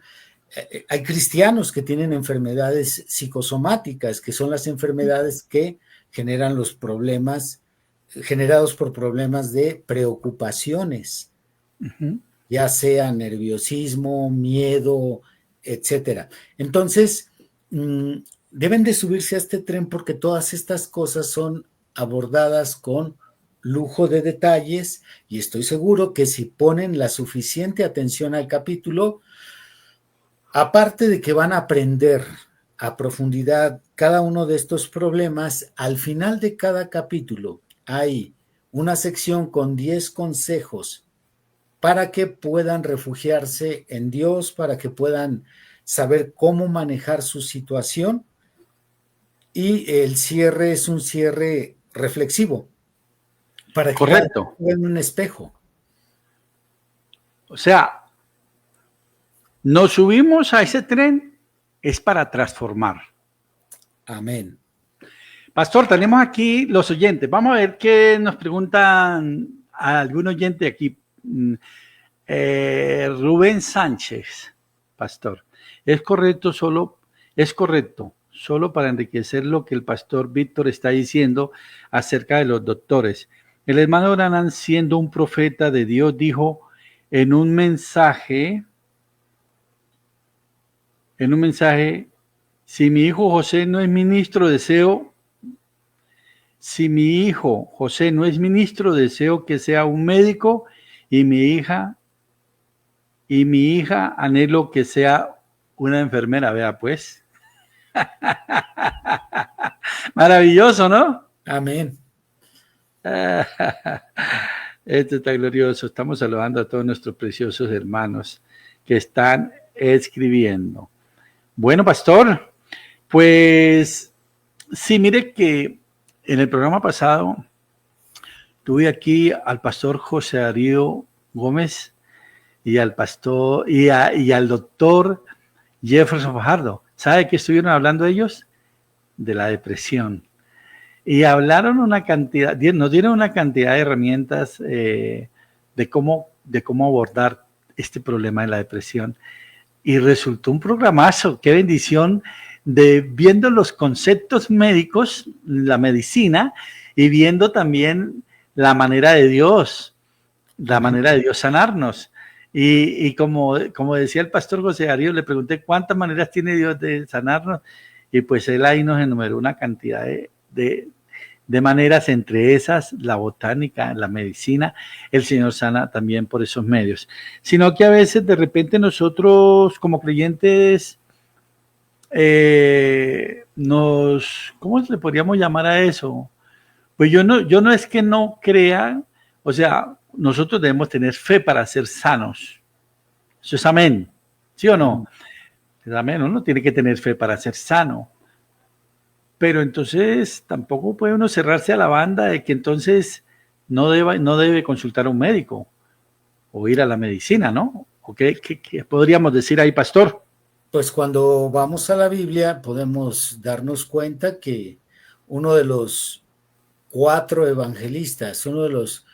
Hay cristianos que tienen enfermedades psicosomáticas, que son las enfermedades que generan los problemas generados por problemas de preocupaciones, ya sea nerviosismo, miedo, etcétera. Entonces, deben de subirse a este tren porque todas estas cosas son abordadas con lujo de detalles y estoy seguro que si ponen la suficiente atención al capítulo, aparte de que van a aprender a profundidad cada uno de estos problemas, al final de cada capítulo hay una sección con 10 consejos para que puedan refugiarse en Dios, para que puedan saber cómo manejar su situación. Y el cierre es un cierre reflexivo, para que Correcto. vean un espejo. O sea, nos subimos a ese tren es para transformar. Amén. Pastor, tenemos aquí los oyentes. Vamos a ver qué nos preguntan a algún oyente aquí. Rubén Sánchez, pastor. Es correcto solo para enriquecer lo que el pastor Víctor está diciendo acerca de los doctores. El hermano Branham, siendo un profeta de Dios, dijo en un mensaje, si mi hijo José no es ministro, deseo que sea un médico, y mi hija anhelo que sea una enfermera. Vea pues. Maravilloso, ¿no? Amén. Esto está glorioso. Estamos saludando a todos nuestros preciosos hermanos que están escribiendo. Bueno, pastor, pues sí, mire que en el programa pasado tuve aquí al pastor José Darío Gómez y al pastor y al doctor Jefferson Fajardo. ¿Sabe qué estuvieron hablando ellos? De la depresión. Y hablaron nos dieron una cantidad de herramientas de cómo abordar este problema de la depresión. Y resultó un programazo. Qué bendición, viendo los conceptos médicos, la medicina, y viendo también la manera de Dios sanarnos. Y como decía el pastor José Darío, le pregunté cuántas maneras tiene Dios de sanarnos, y pues él ahí nos enumeró una cantidad de maneras, entre esas la botánica, la medicina. El Señor sana también por esos medios, sino que a veces de repente nosotros como creyentes ¿cómo le podríamos llamar a eso? Pues yo no es que no crea, o sea, nosotros debemos tener fe para ser sanos. Eso es amén, ¿sí o no? Es amén, uno tiene que tener fe para ser sano. Pero entonces tampoco puede uno cerrarse a la banda de que entonces no debe consultar a un médico o ir a la medicina, ¿no? ¿O qué podríamos decir ahí, pastor? Pues cuando vamos a la Biblia podemos darnos cuenta que uno de los 4 evangelistas, uno de los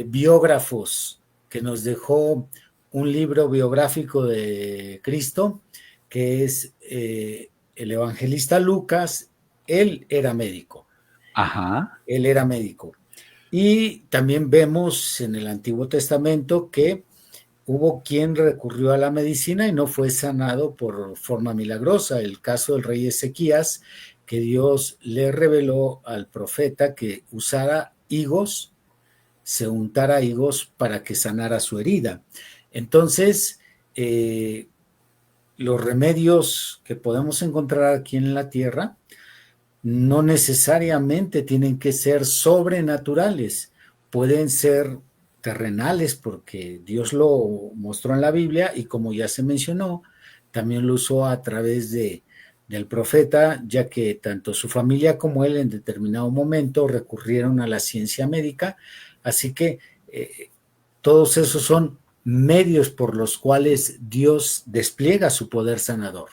biógrafos que nos dejó un libro biográfico de Cristo, que es el evangelista Lucas, él era médico. Ajá. Él era médico. Y también vemos en el Antiguo Testamento que hubo quien recurrió a la medicina y no fue sanado por forma milagrosa. El caso del rey Ezequías, que Dios le reveló al profeta que usara higos, se untara higos para que sanara su herida. Entonces, los remedios que podemos encontrar aquí en la tierra no necesariamente tienen que ser sobrenaturales, pueden ser terrenales porque Dios lo mostró en la Biblia y como ya se mencionó, también lo usó a través del profeta, ya que tanto su familia como él en determinado momento recurrieron a la ciencia médica, así que todos esos son medios por los cuales Dios despliega su poder sanador.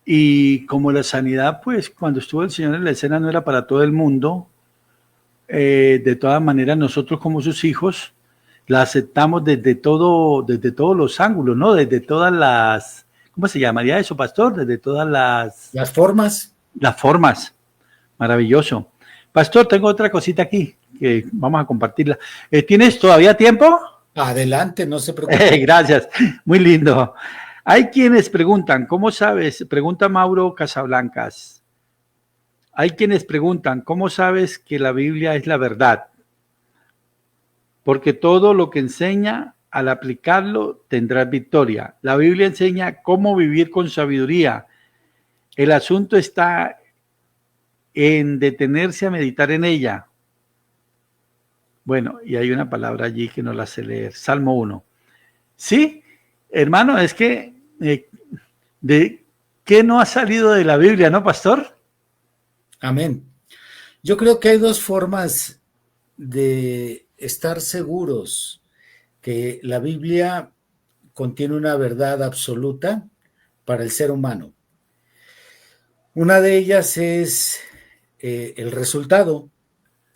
Y como la sanidad, pues cuando estuvo el Señor en la escena no era para todo el mundo, de todas maneras nosotros como sus hijos la aceptamos desde todos los ángulos, ¿no? Desde todas las, ¿cómo se llamaría eso, pastor? Desde todas las formas. Las formas. Maravilloso. Pastor, tengo otra cosita aquí que vamos a compartirla. ¿Tienes todavía tiempo? Adelante, no se preocupe. Gracias, muy lindo. Hay quienes preguntan, ¿cómo sabes? Pregunta Mauro Casablancas. Hay quienes preguntan, ¿cómo sabes que la Biblia es la verdad? Porque todo lo que enseña, al aplicarlo, tendrás victoria. La Biblia enseña cómo vivir con sabiduría. El asunto está en detenerse a meditar en ella. Bueno, y hay una palabra allí que no la sé leer. Salmo 1. Sí, hermano, es que ¿de qué no ha salido de la Biblia, no, pastor? Amén. Yo creo que hay dos formas de estar seguros que la Biblia contiene una verdad absoluta para el ser humano. Una de ellas es el resultado.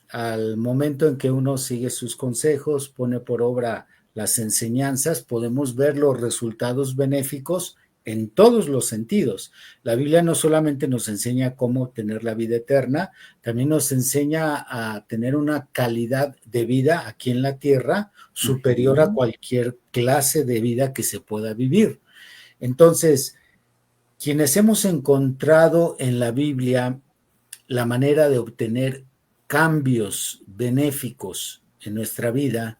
Al momento en que uno sigue sus consejos, pone por obra las enseñanzas, podemos ver los resultados benéficos en todos los sentidos. La Biblia no solamente nos enseña cómo obtener la vida eterna, también nos enseña a tener una calidad de vida aquí en la tierra superior a cualquier clase de vida que se pueda vivir. Entonces, quienes hemos encontrado en la Biblia la manera de obtener cambios benéficos en nuestra vida,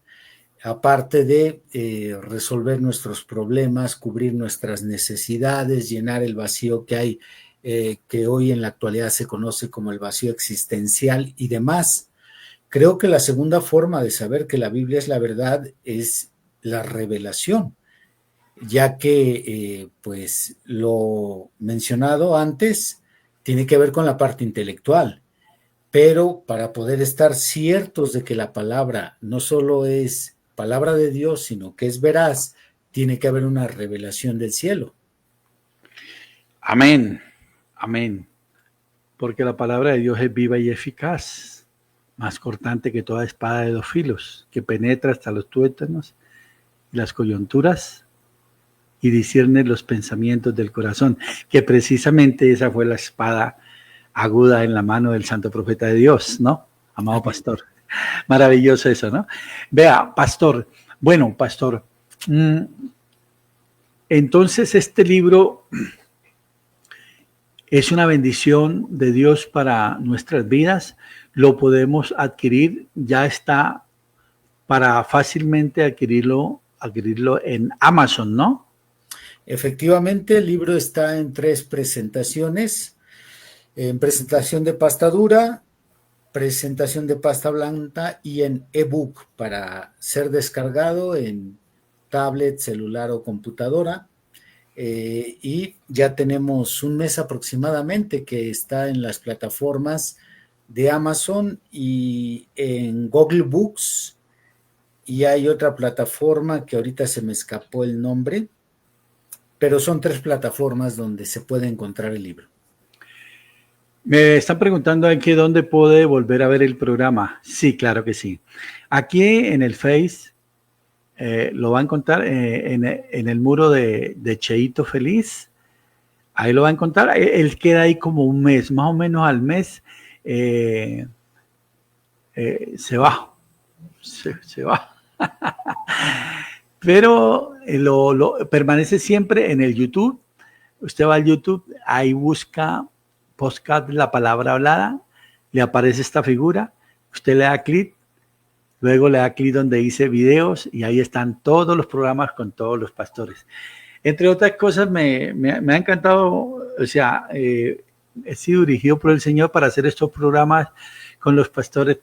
aparte de resolver nuestros problemas, cubrir nuestras necesidades, llenar el vacío que hay, que hoy en la actualidad se conoce como el vacío existencial y demás. Creo que la segunda forma de saber que la Biblia es la verdad es la revelación, ya que, pues, lo mencionado antes tiene que ver con la parte intelectual. Pero para poder estar ciertos de que la palabra no solo es palabra de Dios, sino que es veraz, tiene que haber una revelación del cielo. Amén, amén. Porque la palabra de Dios es viva y eficaz, más cortante que toda espada de 2 filos, que penetra hasta los tuétanos y las coyunturas y discierne los pensamientos del corazón, que precisamente esa fue la espada aguda en la mano del santo profeta de Dios, ¿no? Amado pastor. Maravilloso eso, ¿no? Vea, pastor. Bueno, pastor. Entonces este libro es una bendición de Dios para nuestras vidas. Lo podemos adquirir. Ya está para fácilmente adquirirlo en Amazon, ¿no? Efectivamente, el libro está en 3 presentaciones. En presentación de pasta dura, presentación de pasta blanda y en ebook para ser descargado en tablet, celular o computadora. Y ya tenemos un mes aproximadamente que está en las plataformas de Amazon y en Google Books, y hay otra plataforma que ahorita se me escapó el nombre, pero son 3 plataformas donde se puede encontrar el libro. Me están preguntando aquí dónde puede volver a ver el programa. Sí, claro que sí. Aquí en el Face lo va a encontrar en el muro de Cheito Feliz. Ahí lo va a encontrar. Él queda ahí como un mes, más o menos al mes se va. Se va. Pero permanece siempre en el YouTube. Usted va al YouTube, ahí busca podcast La Palabra Hablada, le aparece esta figura, usted le da clic, luego le da clic donde dice videos y ahí están todos los programas con todos los pastores. Entre otras cosas, me ha encantado, o sea, he sido dirigido por el Señor para hacer estos programas con los pastores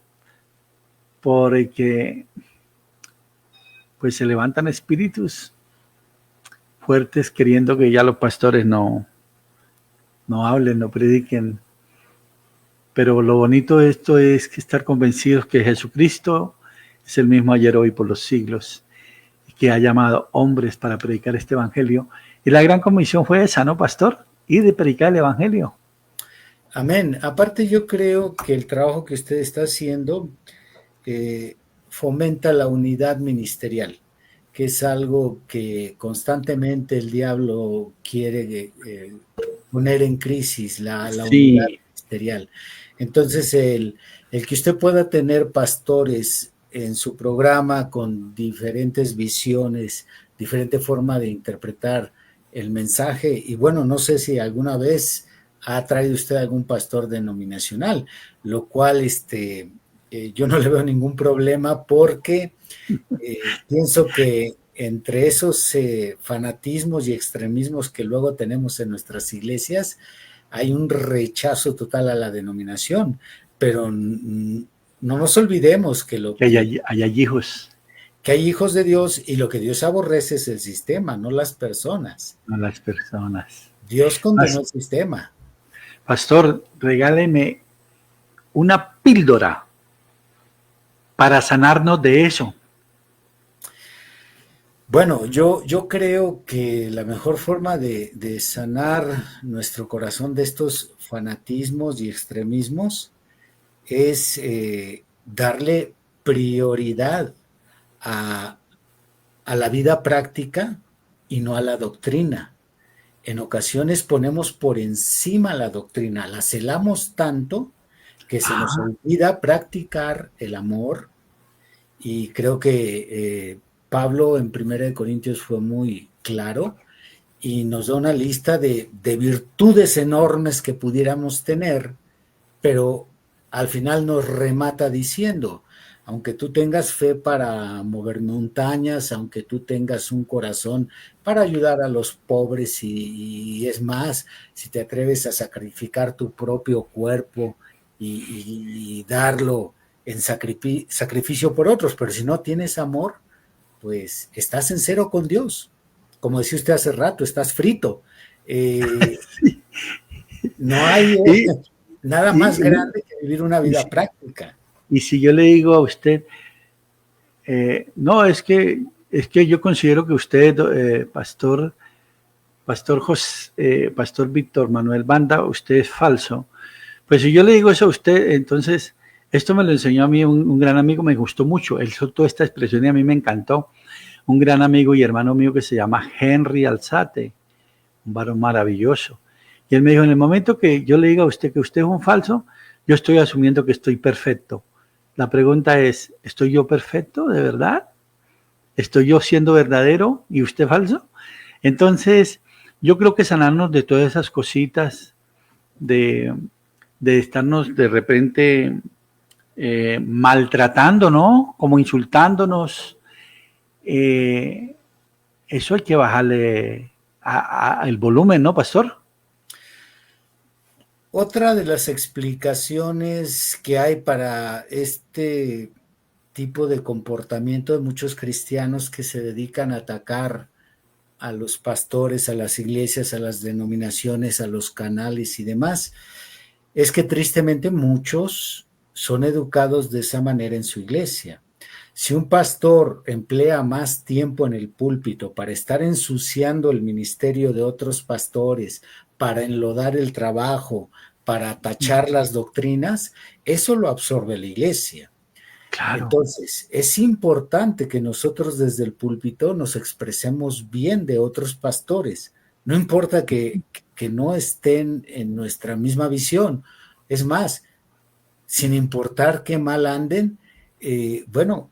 porque pues se levantan espíritus fuertes queriendo que ya los pastores no hablen, no prediquen. Pero lo bonito de esto es que estar convencidos que Jesucristo es el mismo ayer, hoy, por los siglos, y que ha llamado hombres para predicar este evangelio. Y la gran comisión fue esa, ¿no, pastor? Ir de predicar el evangelio. Amén. Aparte, yo creo que el trabajo que usted está haciendo fomenta la unidad ministerial, que es algo que constantemente el diablo quiere poner en crisis, la Sí. unidad ministerial. Entonces, el que usted pueda tener pastores en su programa con diferentes visiones, diferente forma de interpretar el mensaje, y bueno, no sé si alguna vez ha traído usted algún pastor denominacional, lo cual yo no le veo ningún problema porque pienso que entre esos fanatismos y extremismos que luego tenemos en nuestras iglesias, hay un rechazo total a la denominación, pero no nos olvidemos que hay hijos, que hay hijos de Dios y lo que Dios aborrece es el sistema, no las personas. no las personas. Dios condenó el sistema. Pastor, regáleme una píldora para sanarnos de eso. Bueno, yo creo que la mejor forma de sanar nuestro corazón de estos fanatismos y extremismos es darle prioridad a la vida práctica y no a la doctrina. En ocasiones ponemos por encima la doctrina, la celamos tanto que se nos olvida practicar el amor, y creo que Pablo en 1 Corintios fue muy claro y nos da una lista de virtudes enormes que pudiéramos tener, pero al final nos remata diciendo: aunque tú tengas fe para mover montañas, aunque tú tengas un corazón para ayudar a los pobres y es más, si te atreves a sacrificar tu propio cuerpo y darlo en sacrificio por otros, pero si no tienes amor, pues estás en cero con Dios. Como decía usted hace rato, estás frito. No hay nada más grande que vivir una vida práctica. Y si yo le digo a usted, no, es que yo considero que usted, Pastor Víctor Manuel Banda, usted es falso. Pues si yo le digo eso a usted, entonces, esto me lo enseñó a mí un gran amigo, me gustó mucho. Él soltó esta expresión y a mí me encantó. Un gran amigo y hermano mío que se llama Henry Alzate, un varón maravilloso. Y él me dijo: en el momento que yo le diga a usted que usted es un falso, yo estoy asumiendo que estoy perfecto. La pregunta es: ¿estoy yo perfecto de verdad? ¿Estoy yo siendo verdadero y usted falso? Entonces, yo creo que sanarnos de todas esas cositas, de estarnos de repente maltratando, ¿no? Como insultándonos. Eso hay que bajarle el volumen, ¿no, pastor? Otra de las explicaciones que hay para este tipo de comportamiento de muchos cristianos que se dedican a atacar a los pastores, a las iglesias, a las denominaciones, a los canales y demás, es que tristemente muchos son educados de esa manera en su iglesia. Si un pastor emplea más tiempo en el púlpito para estar ensuciando el ministerio de otros pastores, para enlodar el trabajo, para tachar las doctrinas, eso lo absorbe la iglesia. Claro. Entonces, es importante que nosotros desde el púlpito nos expresemos bien de otros pastores. No importa que no estén en nuestra misma visión. Es más, sin importar qué mal anden, bueno,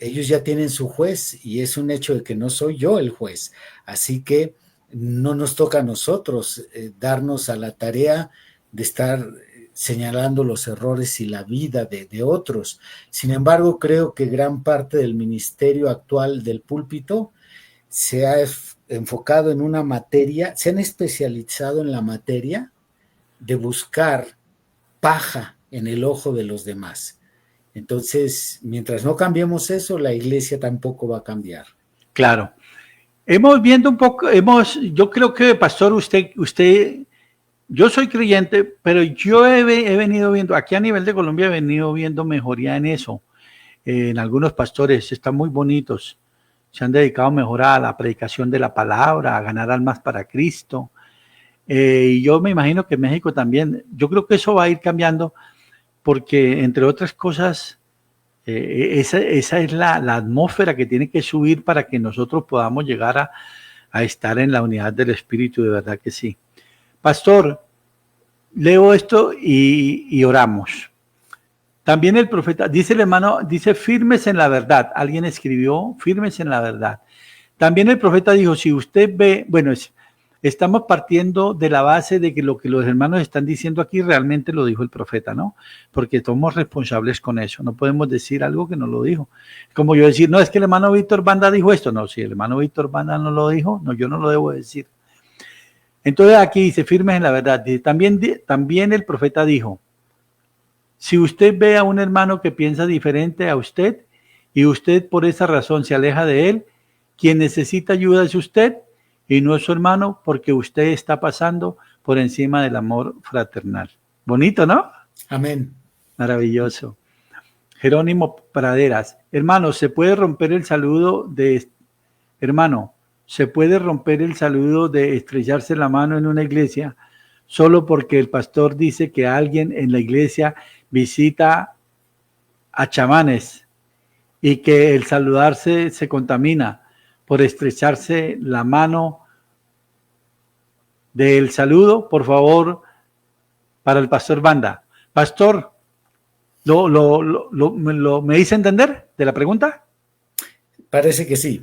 ellos ya tienen su juez y es un hecho de que no soy yo el juez. Así que no nos toca a nosotros darnos a la tarea de estar señalando los errores y la vida de otros. Sin embargo, creo que gran parte del ministerio actual del púlpito se ha enfocado en una materia, se han especializado en la materia de buscar paja en el ojo de los demás. Entonces, mientras no cambiemos eso, la iglesia tampoco va a cambiar. Claro. Hemos viendo un poco, yo creo que, pastor, usted, yo soy creyente, pero yo he venido viendo, aquí a nivel de Colombia he venido viendo mejoría en eso. En algunos pastores están muy bonitos, se han dedicado mejor a la predicación de la palabra, a ganar almas para Cristo. Y yo me imagino que en México también, yo creo que eso va a ir cambiando, porque entre otras cosas, esa es la atmósfera que tiene que subir para que nosotros podamos llegar a estar en la unidad del Espíritu, de verdad que sí. Pastor, leo esto y oramos. También el profeta, dice el hermano, dice firmes en la verdad. Alguien escribió firmes en la verdad. También el profeta dijo, si usted ve, bueno, estamos partiendo de la base de que lo que los hermanos están diciendo aquí realmente lo dijo el profeta, ¿no? Porque somos responsables con eso. No podemos decir algo que no lo dijo. Como yo decir, no, es que el hermano Víctor Banda dijo esto. No, si el hermano Víctor Banda no lo dijo, no, yo no lo debo decir. Entonces aquí dice, firmes en la verdad. Dice, también el profeta dijo, Si usted ve a un hermano que piensa diferente a usted y usted por esa razón se aleja de él, quien necesita ayuda es usted y no es su hermano, porque usted está pasando por encima del amor fraternal. Bonito, ¿no? Amén. Maravilloso. Jerónimo Praderas. Hermano, ¿se puede romper el saludo de estrecharse la mano en una iglesia solo porque el pastor dice que alguien en la iglesia visita a chamanes y que el saludarse se contamina por estrecharse la mano del saludo? Por favor, para el pastor Banda. Pastor, ¿me hice entender de la pregunta? Parece que sí.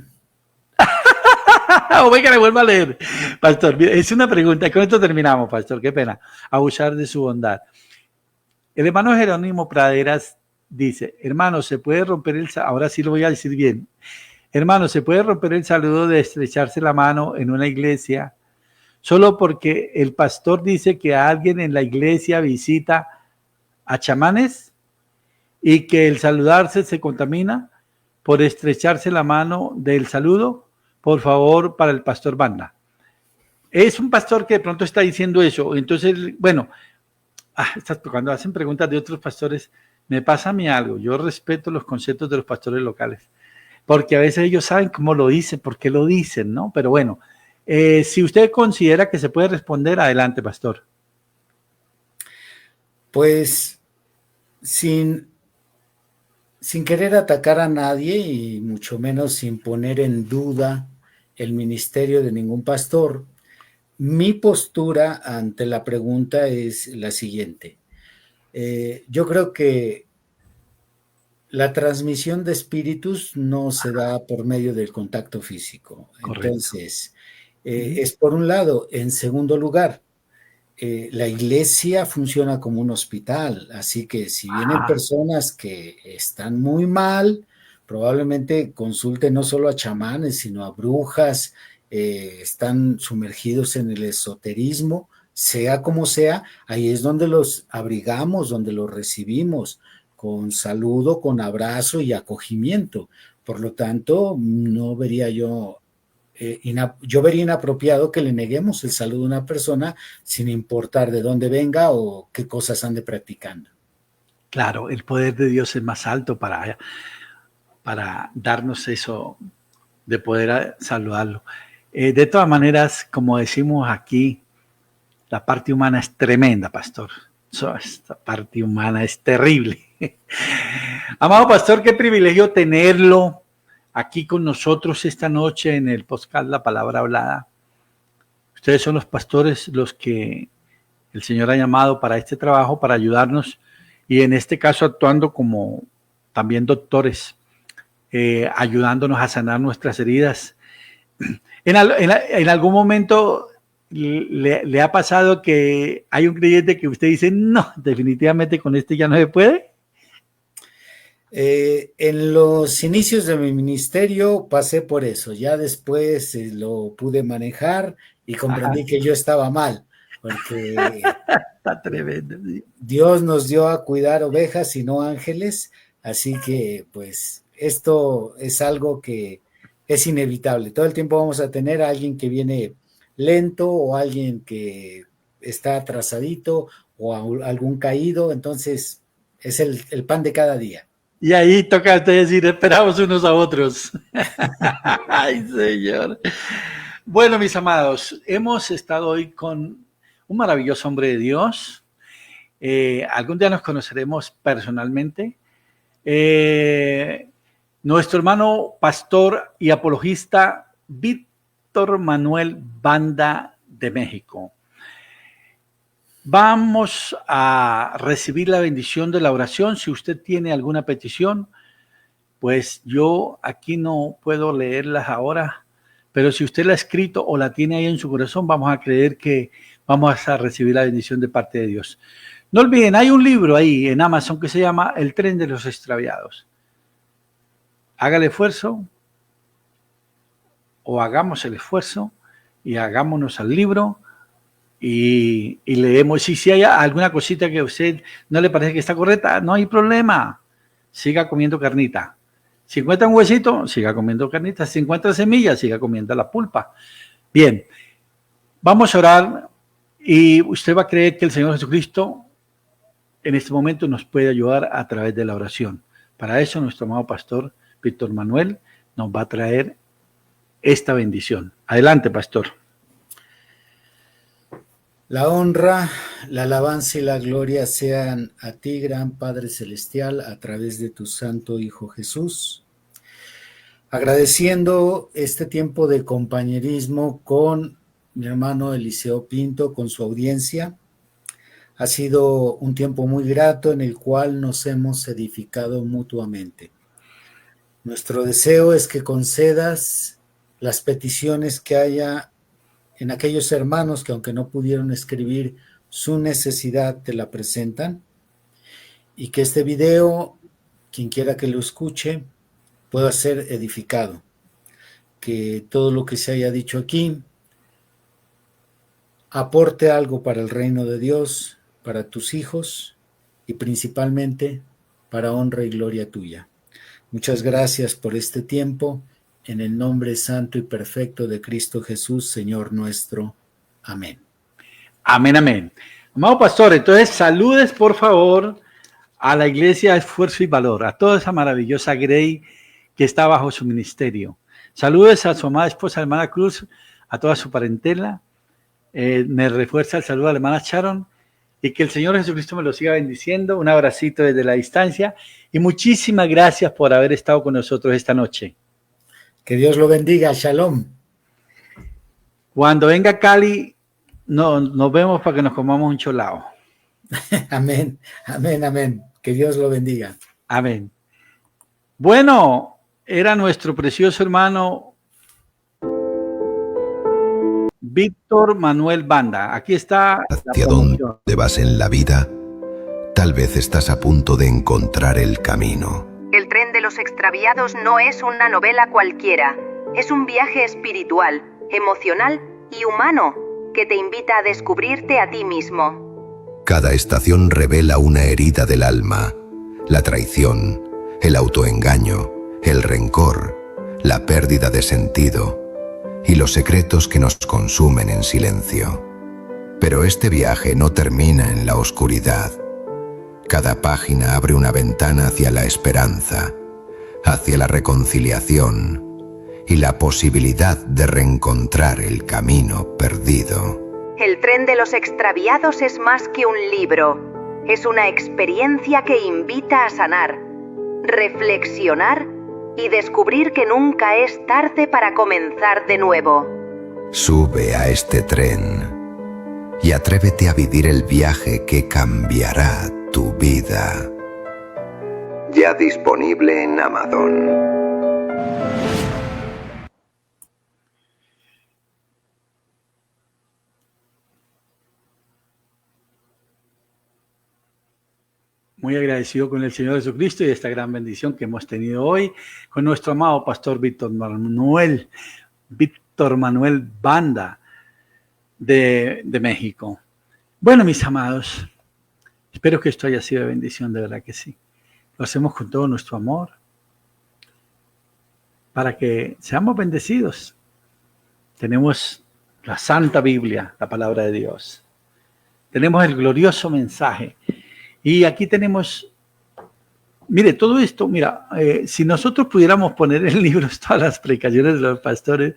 O venga, le vuelvo a leer. Pastor, es una pregunta. Con esto terminamos, pastor. Qué pena. Abusar de su bondad. El hermano Jerónimo Praderas dice, hermano, ¿se puede romper el saludo? Ahora sí lo voy a decir bien. Hermano, ¿se puede romper el saludo de estrecharse la mano en una iglesia solo porque el pastor dice que alguien en la iglesia visita a chamanes y que el saludarse se contamina por estrecharse la mano del saludo? Por favor, para el pastor Banda. Es un pastor que de pronto está diciendo eso. Entonces, bueno, cuando hacen preguntas de otros pastores, me pasa a mí algo. Yo respeto los conceptos de los pastores locales, porque a veces ellos saben cómo lo dicen, por qué lo dicen, ¿no? Pero bueno, si usted considera que se puede responder, adelante, pastor. Pues sin querer atacar a nadie y mucho menos sin poner en duda el ministerio de ningún pastor, mi postura ante la pregunta es la siguiente. Yo creo que la transmisión de espíritus no se da por medio del contacto físico. Correcto. Entonces, es por un lado. En segundo lugar, la iglesia funciona como un hospital, así que si vienen personas que están muy mal, probablemente consulten no solo a chamanes, sino a brujas, están sumergidos en el esoterismo, sea como sea, ahí es donde los abrigamos, donde los recibimos, con saludo, con abrazo y acogimiento. Por lo tanto, no vería yo vería inapropiado que le neguemos el saludo a una persona sin importar de dónde venga o qué cosas ande practicando. Claro, el poder de Dios es más alto para darnos eso de poder saludarlo. De todas maneras, como decimos aquí, la parte humana es tremenda, pastor. Esta parte humana es terrible. Amado pastor, qué privilegio tenerlo aquí con nosotros esta noche en el podcast La Palabra Hablada. Ustedes son los pastores, los que el Señor ha llamado para este trabajo, para ayudarnos, y en este caso actuando como también doctores, ayudándonos a sanar nuestras heridas. En algún momento le ha pasado que hay un creyente que usted dice, no, definitivamente con este ya no se puede. En los inicios de mi ministerio pasé por eso, ya después lo pude manejar y comprendí que yo estaba mal, porque está tremendo. Dios nos dio a cuidar ovejas y no ángeles, así que pues esto es algo que es inevitable. Todo el tiempo vamos a tener a alguien que viene lento o alguien que está atrasadito o algún caído, entonces es el pan de cada día. Y ahí toca a usted decir, esperamos unos a otros. Ay, Señor. Bueno, mis amados, hemos estado hoy con un maravilloso hombre de Dios. Algún día nos conoceremos personalmente. Nuestro hermano pastor y apologista Víctor Manuel Banda de México. Vamos a recibir la bendición de la oración. Si usted tiene alguna petición, pues yo aquí no puedo leerlas ahora, pero si usted la ha escrito o la tiene ahí en su corazón, vamos a creer que vamos a recibir la bendición de parte de Dios. No olviden, hay un libro ahí en Amazon que se llama El tren de los extraviados. Haga el esfuerzo o hagamos el esfuerzo y hagámonos al libro y leemos. Y si hay alguna cosita que a usted no le parece que está correcta, no hay problema. Siga comiendo carnita. Si encuentra un huesito, siga comiendo carnita. Si encuentra semillas, siga comiendo la pulpa. Bien, vamos a orar y usted va a creer que el Señor Jesucristo en este momento nos puede ayudar a través de la oración. Para eso nuestro amado pastor Víctor Manuel nos va a traer esta bendición. Adelante, pastor. La honra, la alabanza y la gloria sean a ti, gran Padre Celestial, a través de tu Santo Hijo Jesús. Agradeciendo este tiempo de compañerismo con mi hermano Eliseo Pinto, con su audiencia. Ha sido un tiempo muy grato en el cual nos hemos edificado mutuamente. Nuestro deseo es que concedas las peticiones que haya en aquellos hermanos que, aunque no pudieron escribir, su necesidad te la presentan, y que este video, quien quiera que lo escuche, pueda ser edificado. Que todo lo que se haya dicho aquí aporte algo para el reino de Dios, para tus hijos y principalmente para honra y gloria tuya. Muchas gracias por este tiempo. En el nombre santo y perfecto de Cristo Jesús, Señor nuestro. Amén. Amén, amén. Amado pastor, entonces saludes por favor a la iglesia Esfuerzo y Valor, a toda esa maravillosa grey que está bajo su ministerio. Saludes a su amada esposa, hermana Cruz, a toda su parentela. Me refuerza el saludo a la hermana Sharon, y que el Señor Jesucristo me lo siga bendiciendo. Un abracito desde la distancia y muchísimas gracias por haber estado con nosotros esta noche. Que Dios lo bendiga. Shalom. Cuando venga Cali, nos vemos para que nos comamos un cholao. Amén, amén, amén. Que Dios lo bendiga. Amén. Bueno, era nuestro precioso hermano Víctor Manuel Banda. Aquí está. ¿Hacia dónde vas en la vida? Tal vez estás a punto de encontrar el camino. El tren de los extraviados no es una novela cualquiera. Es un viaje espiritual, emocional y humano que te invita a descubrirte a ti mismo. Cada estación revela una herida del alma, la traición, el autoengaño, el rencor, la pérdida de sentido y los secretos que nos consumen en silencio. Pero este viaje no termina en la oscuridad. Cada página abre una ventana hacia la esperanza, hacia la reconciliación y la posibilidad de reencontrar el camino perdido. El tren de los extraviados es más que un libro. Es una experiencia que invita a sanar, reflexionar y descubrir que nunca es tarde para comenzar de nuevo. Sube a este tren y atrévete a vivir el viaje que cambiará tu vida. Ya disponible en Amazon. Muy agradecido con el Señor Jesucristo y esta gran bendición que hemos tenido hoy con nuestro amado pastor Víctor Manuel Banda de México. Bueno, mis amados, espero que esto haya sido de bendición, de verdad que sí. Lo hacemos con todo nuestro amor para que seamos bendecidos. Tenemos la Santa Biblia, la palabra de Dios. Tenemos el glorioso mensaje. Y aquí tenemos, mire, todo esto, mira, si nosotros pudiéramos poner en libros todas las predicaciones de los pastores,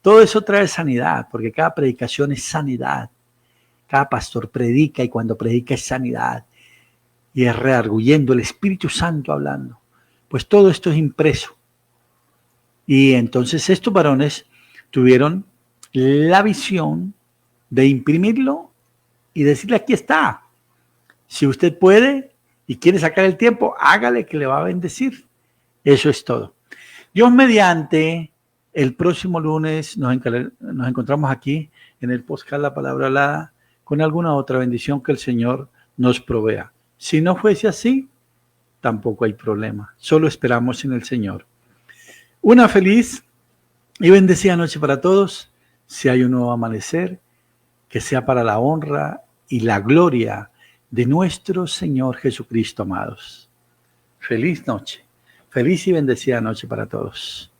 todo eso trae sanidad, porque cada predicación es sanidad. Cada pastor predica y cuando predica es sanidad. Y es rearguyendo el Espíritu Santo hablando. Pues todo esto es impreso. Y entonces estos varones tuvieron la visión de imprimirlo y decirle, aquí está. Si usted puede y quiere sacar el tiempo, hágale, que le va a bendecir. Eso es todo. Dios mediante, el próximo lunes nos encontramos aquí en el podcast La Palabra Hablada con alguna otra bendición que el Señor nos provea. Si no fuese así, tampoco hay problema. Solo esperamos en el Señor. Una feliz y bendecida noche para todos. Si hay un nuevo amanecer, que sea para la honra y la gloria de nuestro Señor Jesucristo, amados. Feliz noche, feliz y bendecida noche para todos.